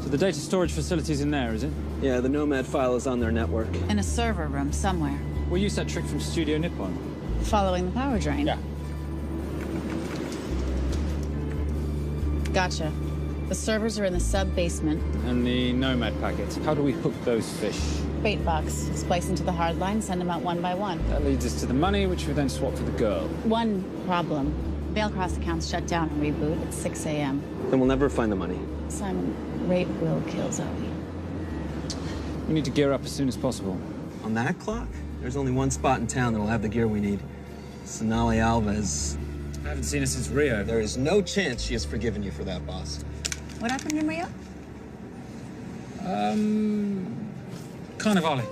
So the data storage facility's in there, is it? Yeah, the Nomad file is on their network. In a server room somewhere. We'll use that trick from Studio Nippon. Following the power drain? Yeah. Gotcha. The servers are in the sub-basement. And the Nomad packets. How do we hook those fish? Bait box. Splice into the hard line, send them out one by one. That leads us to the money, which we then swap for the girl. One problem. Bailcross accounts shut down and reboot at 6 a.m. Then we'll never find the money. Simon, rape will kill Zoe. We need to gear up as soon as possible. On that clock? There's only one spot in town that'll have the gear we need. Sonali Alves. I haven't seen her since Rio. There is no chance she has forgiven you for that, boss. What happened in Rio? Carnivale.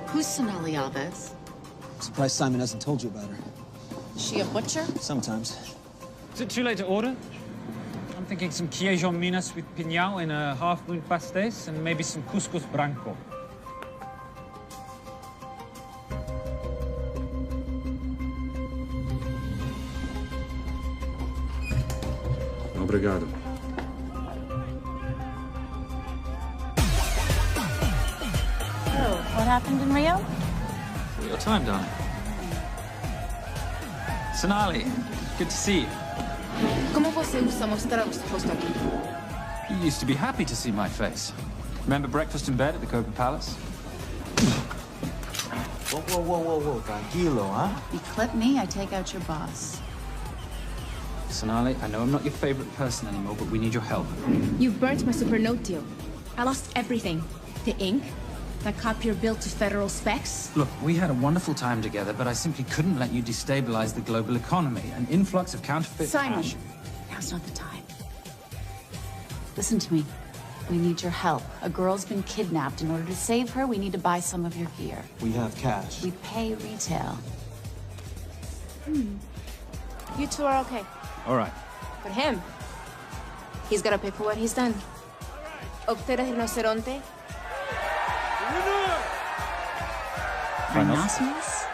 Who's Sonali Alves? I'm surprised Simon hasn't told you about her. Is she a butcher? Sometimes. Is it too late to order? I'm thinking some queijo minas with piñao in a half-moon pastéis and maybe some couscous branco. Obrigado. Oh, what happened in Rio? Your time, darling. Sonali, good to see you. ¿Cómo você usa mostrar o seu rosto aqui? You used to be happy to see my face. Remember breakfast in bed at the Copa Palace? Whoa. Tranquilo, huh? You clip me, I take out your boss. Sonali, I know I'm not your favorite person anymore, but we need your help. You burnt my Supernote deal. I lost everything. The ink, that copier built to federal specs. Look, we had a wonderful time together, but I simply couldn't let you destabilize the global economy. An influx of counterfeit Simon, cash. now's not the time. Listen to me. We need your help. A girl's been kidnapped. In order to save her, we need to buy some of your gear. We have cash. We pay retail. You two are okay. All right. But him, he's gotta pay for what he's done. Obtera rinoceronte. Rhinoceros?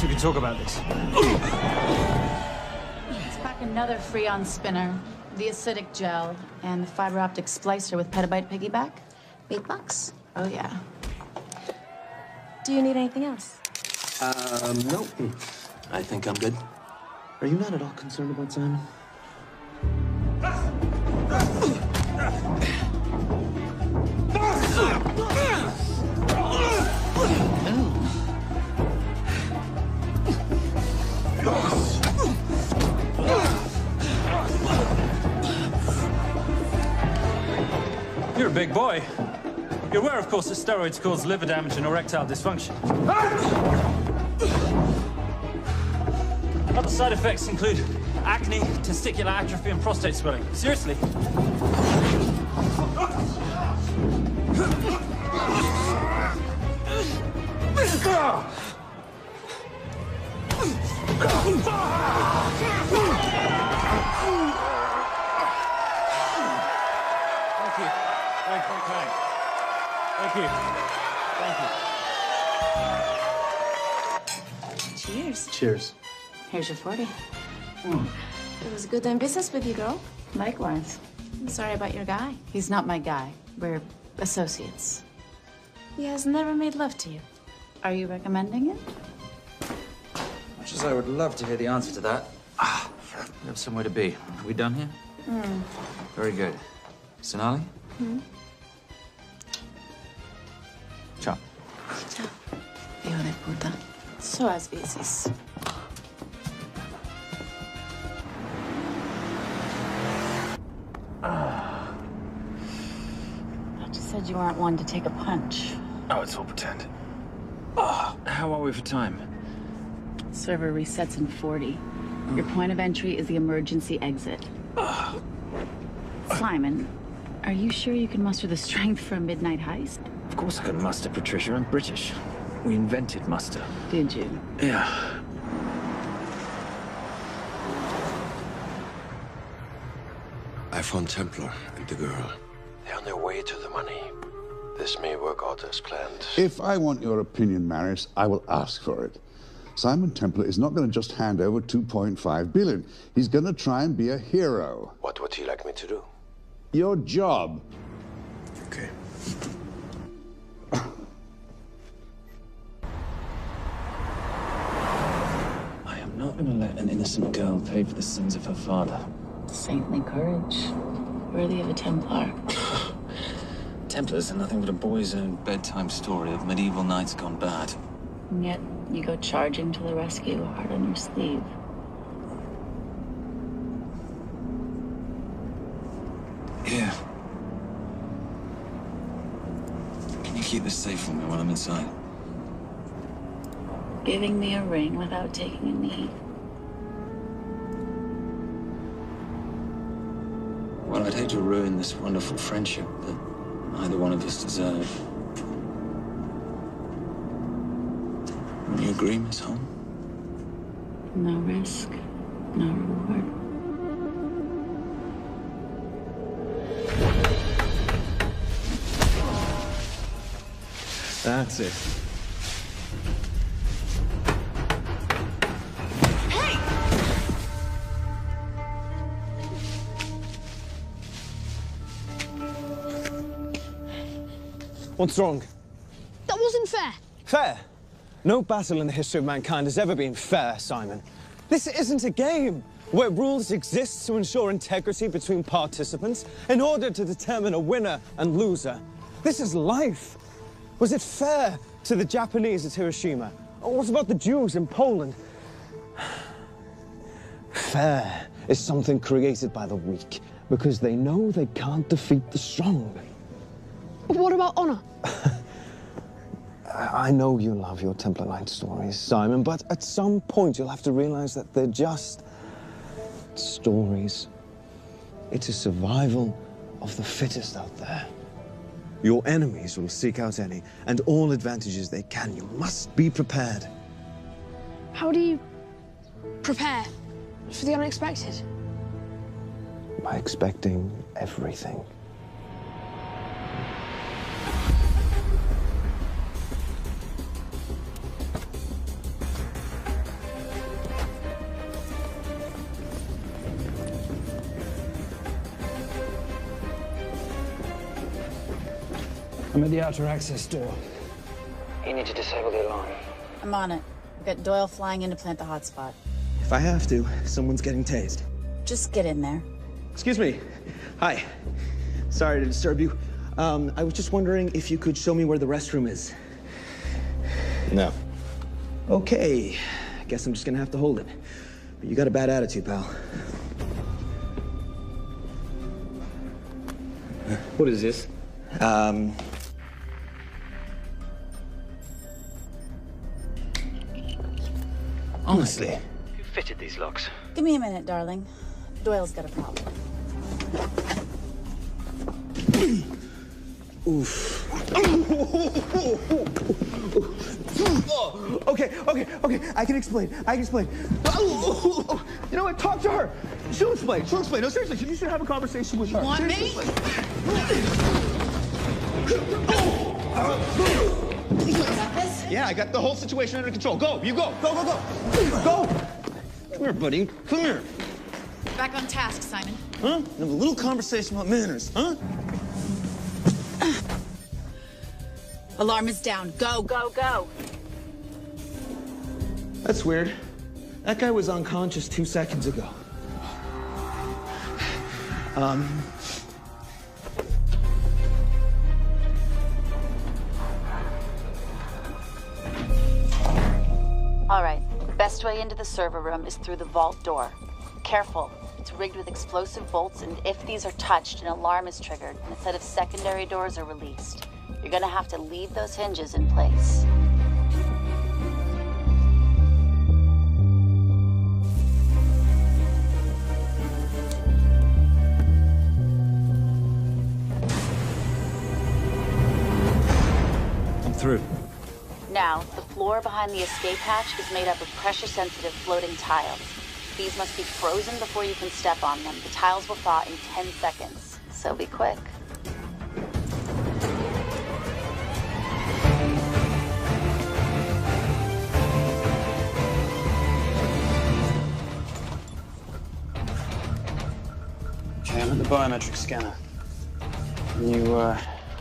we can talk about this. Let's pack another Freon spinner, the acidic gel, and the fiber optic splicer with petabyte piggyback. $8? Oh, yeah. Do you need anything else? Nope. I think I'm good. Are you not at all concerned about Simon? You're a big boy. You're aware, of course, that steroids cause liver damage and erectile dysfunction. Other side effects include acne, testicular atrophy, and prostate swelling. Seriously. Thank you. Thank you. Thank you. Thank you. Cheers. Cheers. Here's your 40. It was good doing business with you, girl. Likewise. I'm sorry about your guy. He's not my guy. We're associates. He has never made love to you. Are you recommending it? Much as I would love to hear the answer to that. We have somewhere to be. Are we done here? Very good. Sonali? Ciao. Ciao. Hijo de puta. So as veces. Thought you said you weren't one to take a punch. Oh, it's all pretend. How are we for time? Server resets in 40. Your point of entry is the emergency exit. Simon, are you sure you can muster the strength for a midnight heist? Of course I can muster, Patricia. I'm British. We invented muster. Did you? Yeah. I found Templar and the girl. They're on their way to the money. This may work out as planned. If I want your opinion, Maris, I will ask for it. Simon Templar is not going to just hand over 2.5 billion. He's going to try and be a hero. What would he like me to do? Your job. Okay. I am not going to let an innocent girl pay for the sins of her father. Saintly courage. Worthy of a Templar. Templars are nothing but a boy's own bedtime story of medieval knights gone bad. And yet, you go charging to the rescue, heart on your sleeve. Here. Can you keep this safe for me while I'm inside? Giving me a ring without taking a knee. Well, I'd hate to ruin this wonderful friendship that neither one of us deserve. You agree, Miss Holm? No risk, no reward. That's it. What's wrong? That wasn't fair. Fair? No battle in the history of mankind has ever been fair, Simon. This isn't a game where rules exist to ensure integrity between participants in order to determine a winner and loser. This is life. Was it fair to the Japanese at Hiroshima? Or what about the Jews in Poland? Fair is something created by the weak because they know they can't defeat the strong. What about honor? I know you love your Templar Knight stories, Simon, but at some point you'll have to realize that they're just stories. It is survival of the fittest out there. Your enemies will seek out any and all advantages they can. You must be prepared. How do you prepare for the unexpected? By expecting everything. I'm at the outer access door. You need to disable the alarm. I'm on it. I've got Doyle flying in to plant the hotspot. If I have to, someone's getting tased. Just get in there. Excuse me. Hi. Sorry to disturb you. I was just wondering if you could show me where the restroom is. No. Okay. Guess I'm just gonna have to hold it. But you got a bad attitude, pal. What is this? Honestly. Who fitted these locks? Give me a minute, darling. Doyle's got a problem. Oof. Okay. I can explain. You know what? Talk to her. She'll explain. No, seriously, you should have a conversation with her. You want me? You got this? Yeah, I got the whole situation under control. Go, you go. Go. Come here, buddy. Come here. Back on task, Simon. Huh? Have a little conversation about manners, huh? Alarm is down. Go. That's weird. That guy was unconscious 2 seconds ago. All right. The best way into the server room is through the vault door. Careful. It's rigged with explosive bolts, and if these are touched, an alarm is triggered, and a set of secondary doors are released. You're gonna have to leave those hinges in place. I'm through. Now, the floor behind the escape hatch is made up of pressure-sensitive floating tiles. These must be frozen before you can step on them. The tiles will thaw in 10 seconds, so be quick. Okay, I'm at the biometric scanner. Can you,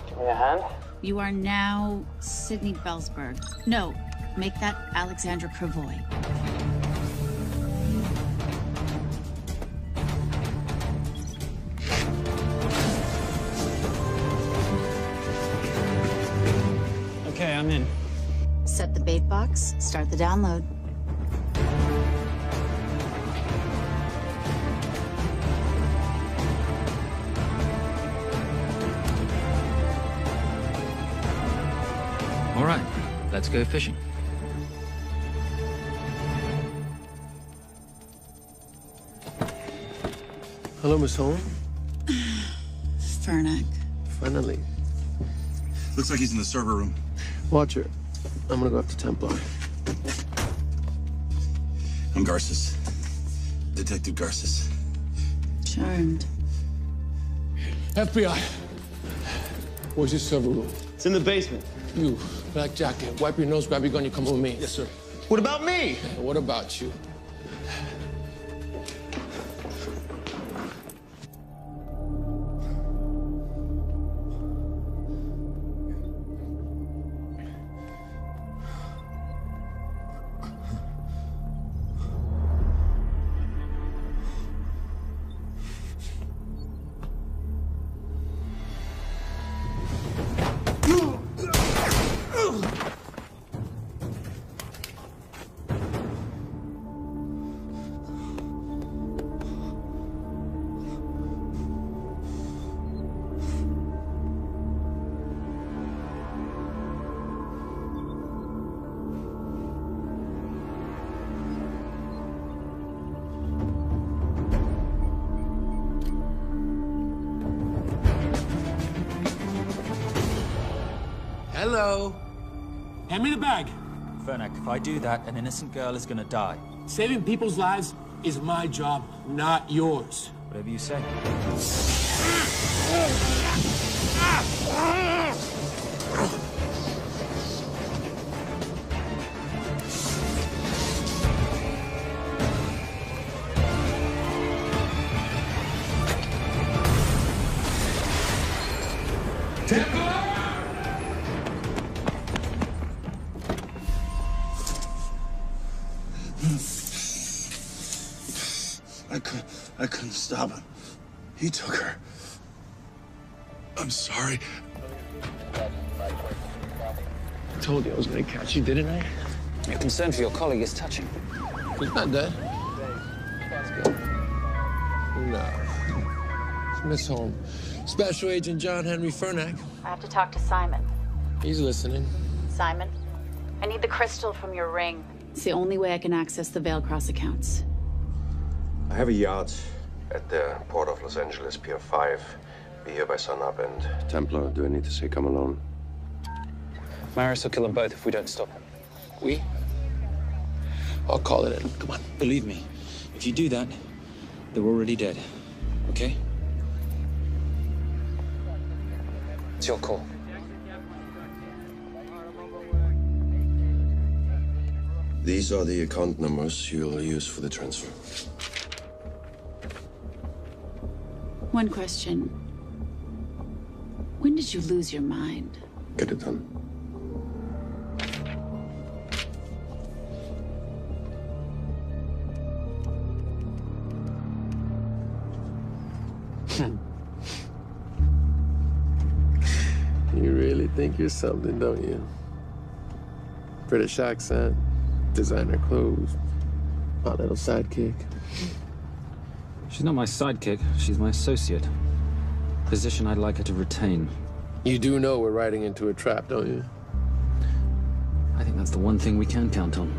give me a hand? You are now Sydney Bellsberg. No, make that Alexandra Cravoy. Okay, I'm in. Set the bait box, start the download. All right, let's go fishing. Hello, Miss Holm. Fernac. Finally. Looks like he's in the server room. Watch her. I'm gonna go up to Templar. I'm Garces. Detective Garces. Charmed. FBI. Where's your server room? It's in the basement. You, black jacket, wipe your nose, grab your gun, you come with me. Yes, sir. What about me? What about you? Hello. Hand me the bag. Fernac, if I do that, an innocent girl is gonna die. Saving people's lives is my job, not yours. Whatever you say. Stop it. He took her. I'm sorry. I told you I was gonna catch you, didn't I? Your concern for your colleague is touching. He's not dead. Let's go. No. It's Miss Holmes. Special Agent John Henry Fernack. I have to talk to Simon. He's listening. Simon, I need the crystal from your ring. It's the only way I can access the Veilcross accounts. I have a yacht at the port of Los Angeles, Pier 5. Be here by sunup, and Templar, do I need to say come alone? Maris will kill them both if we don't stop him. We? I'll call it in. Come on. Believe me, if you do that, they're already dead. Okay? It's your call. These are the account numbers you'll use for the transfer. One question. When did you lose your mind? Get it done. You really think you're something, don't you? British accent, designer clothes, my little sidekick. She's not my sidekick. She's my associate. Position I'd like her to retain. You do know we're riding into a trap, don't you? I think that's the one thing we can count on.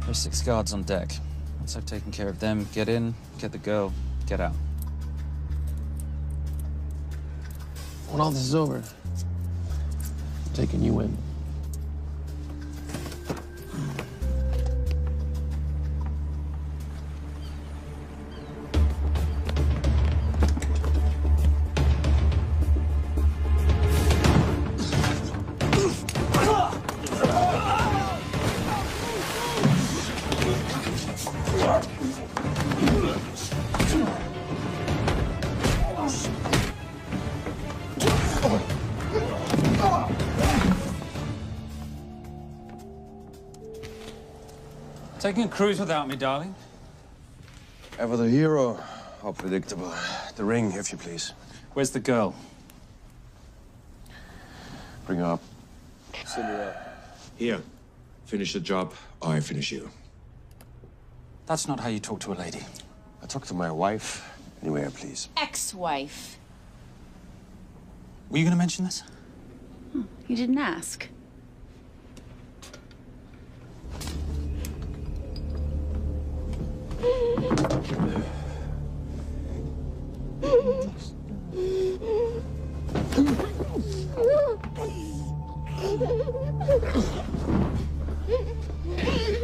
There's 6 guards on deck. Once I've taken care of them, get in, get the girl, get out. When all this is over, I'm taking you in. Taking a cruise without me, darling? Ever the hero? How predictable. The ring, if you please. Where's the girl? Bring her up. Send her up. Here. Finish the job, or I finish you. That's not how you talk to a lady. I talk to my wife anywhere, please. Ex-wife. Were you going to mention this? You didn't ask.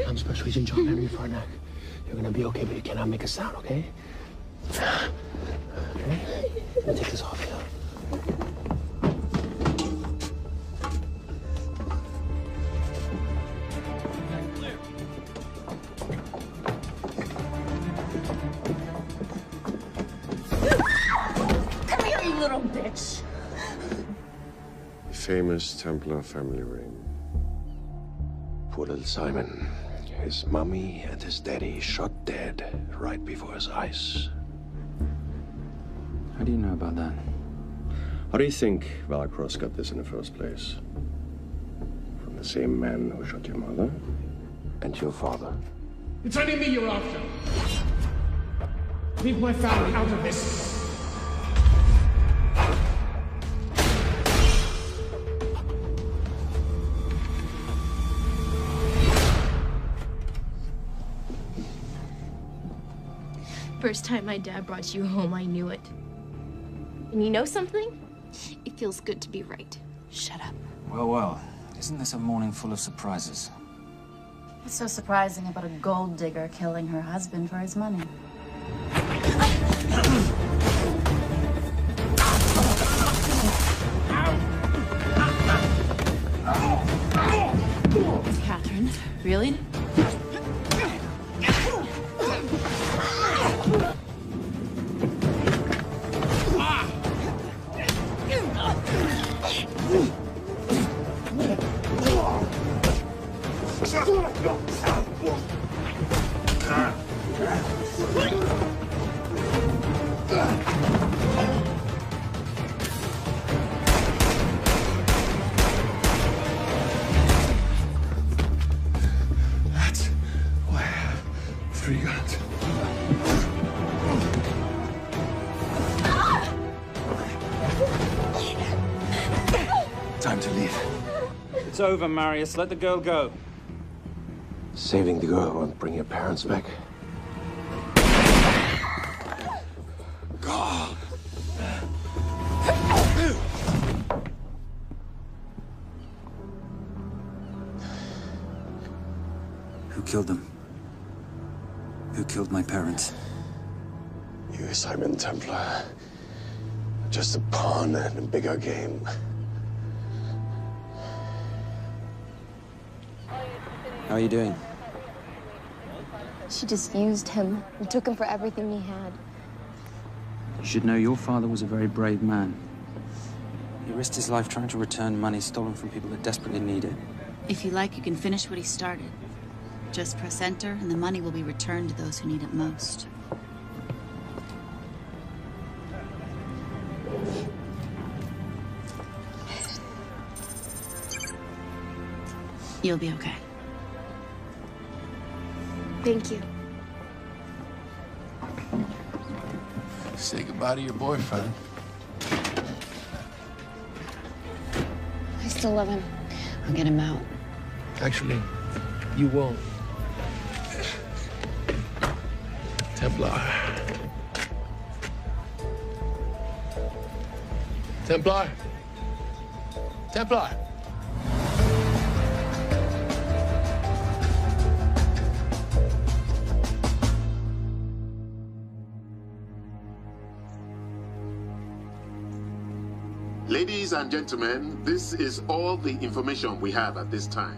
I'm Special Agent John Henry Fernack. You're gonna be okay, but you cannot make a sound, okay? Okay? Let me take this off you. Come here, you little bitch. The famous Templar family ring. Poor little Simon. His mommy and his daddy shot dead right before his eyes. How do you know about that? How do you think Veilcross got this in the first place? From the same man who shot your mother and your father. It's only me you're after. Leave my family out of this. First time my dad brought you home, I knew it. And you know something? It feels good to be right. Shut up. Well, well. Isn't this a morning full of surprises? What's so surprising about a gold digger killing her husband for his money? Catherine, really? It's over, Marius. Let the girl go. Saving the girl won't bring your parents back. God. Who killed them? Who killed my parents? You, Simon Templar. Just a pawn in a bigger game. How are you doing? She just used him and took him for everything he had. You should know your father was a very brave man. He risked his life trying to return money stolen from people that desperately need it. If you like, you can finish what he started. Just press enter, and the money will be returned to those who need it most. You'll be okay. Thank you. Say goodbye to your boyfriend. I still love him. I'll get him out. Actually, you won't. Templar. Templar. Templar. Ladies and gentlemen, this is all the information we have at this time.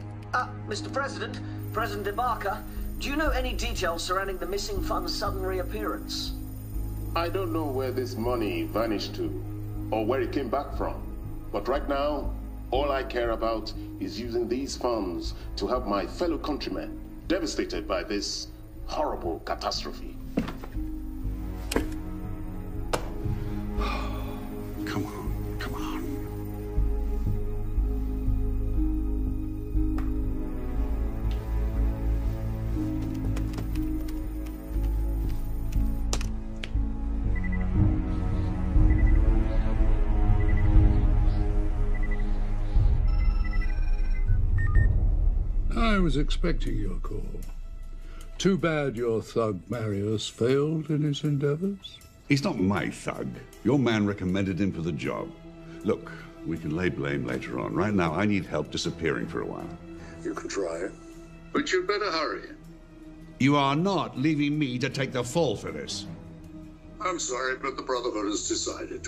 Mr. President, President Ibaka, do you know any details surrounding the missing fund's sudden reappearance? I don't know where this money vanished to, or where it came back from. But right now, all I care about is using these funds to help my fellow countrymen devastated by this horrible catastrophe. Come on, come on. I was expecting your call. Too bad your thug Marius failed in his endeavors. He's not my thug. Your man recommended him for the job. Look, we can lay blame later on. Right now, I need help disappearing for a while. You can try, but you'd better hurry. You are not leaving me to take the fall for this. I'm sorry, but the Brotherhood has decided.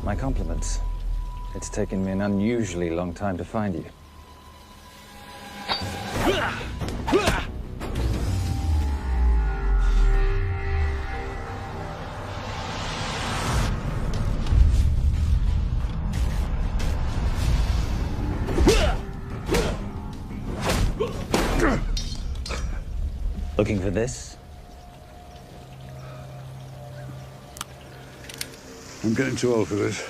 My compliments. It's taken me an unusually long time to find you. Looking for this? I'm getting too old for this.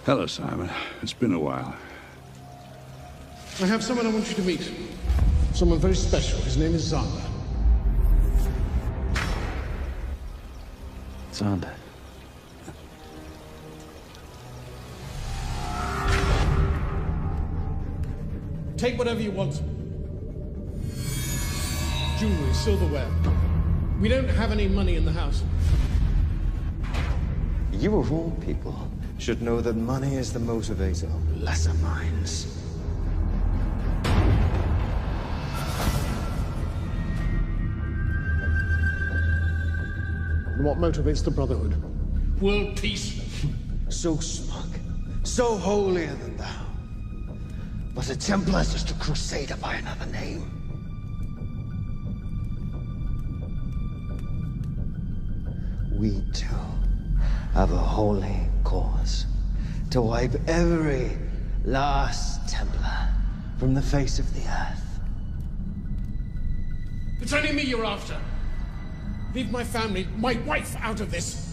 Hello, Simon. It's been a while. I have someone I want you to meet. Someone very special. His name is Zander. Zander. Take whatever you want. Jewelry, silverware. We don't have any money in the house. You of all people should know that money is the motivator of lesser minds. And what motivates the Brotherhood? World peace. So smug, so holier than thou. But a Templar is just a crusader by another name. We too have a holy cause to wipe every last Templar from the face of the earth. It's only me you're after. Leave my family, my wife, out of this.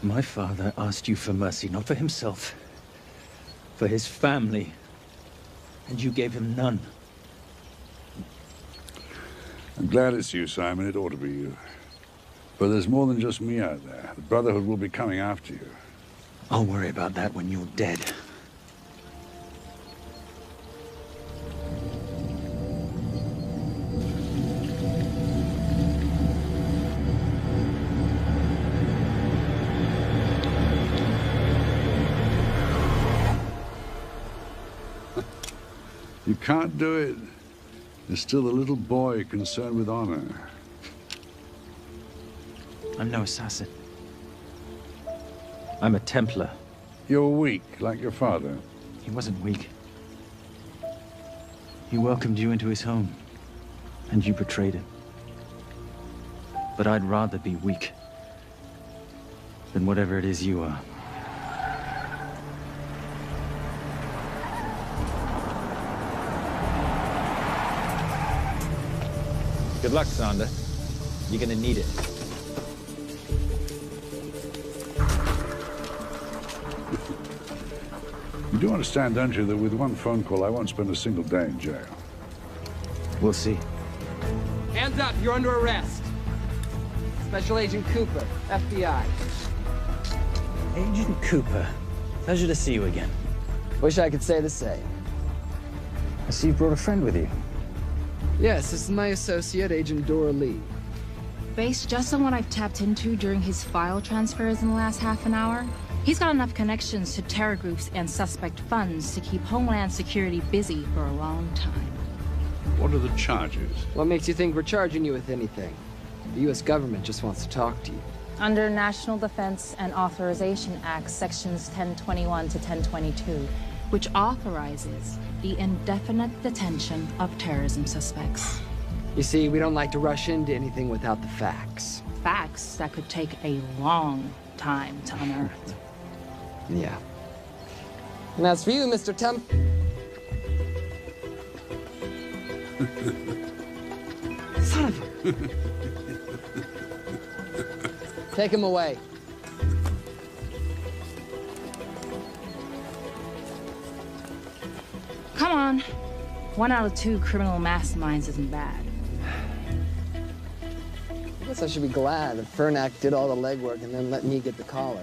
My father asked you for mercy, not for himself, for his family, and you gave him none. I'm glad it's you, Simon. It ought to be you. But there's more than just me out there. The Brotherhood will be coming after you. I'll worry about that when you're dead. You can't do it. You're still a little boy concerned with honor. I'm no assassin. I'm a Templar. You're weak, like your father. He wasn't weak. He welcomed you into his home, and you betrayed him. But I'd rather be weak than whatever it is you are. Good luck, Sander. You're gonna need it. You do understand, don't you, that with one phone call, I won't spend a single day in jail. We'll see. Hands up, you're under arrest. Special Agent Cooper, FBI. Agent Cooper, pleasure to see you again. Wish I could say the same. I see you brought a friend with you. Yes, this is my associate, Agent Dora Lee. Based just on what I've tapped into during his file transfers in the last half an hour, he's got enough connections to terror groups and suspect funds to keep Homeland Security busy for a long time. What are the charges? What makes you think we're charging you with anything? The U.S. government just wants to talk to you. Under National Defense and Authorization Act, Sections 1021 to 1022, which authorizes the indefinite detention of terrorism suspects. You see, we don't like to rush into anything without the facts. Facts that could take a long time to unearth. Yeah. And as for you, Mr. Temp... Son of a... Take him away. Come on. 1 out of 2 criminal masterminds isn't bad. I guess I should be glad that Fernak did all the legwork and then let me get the collar.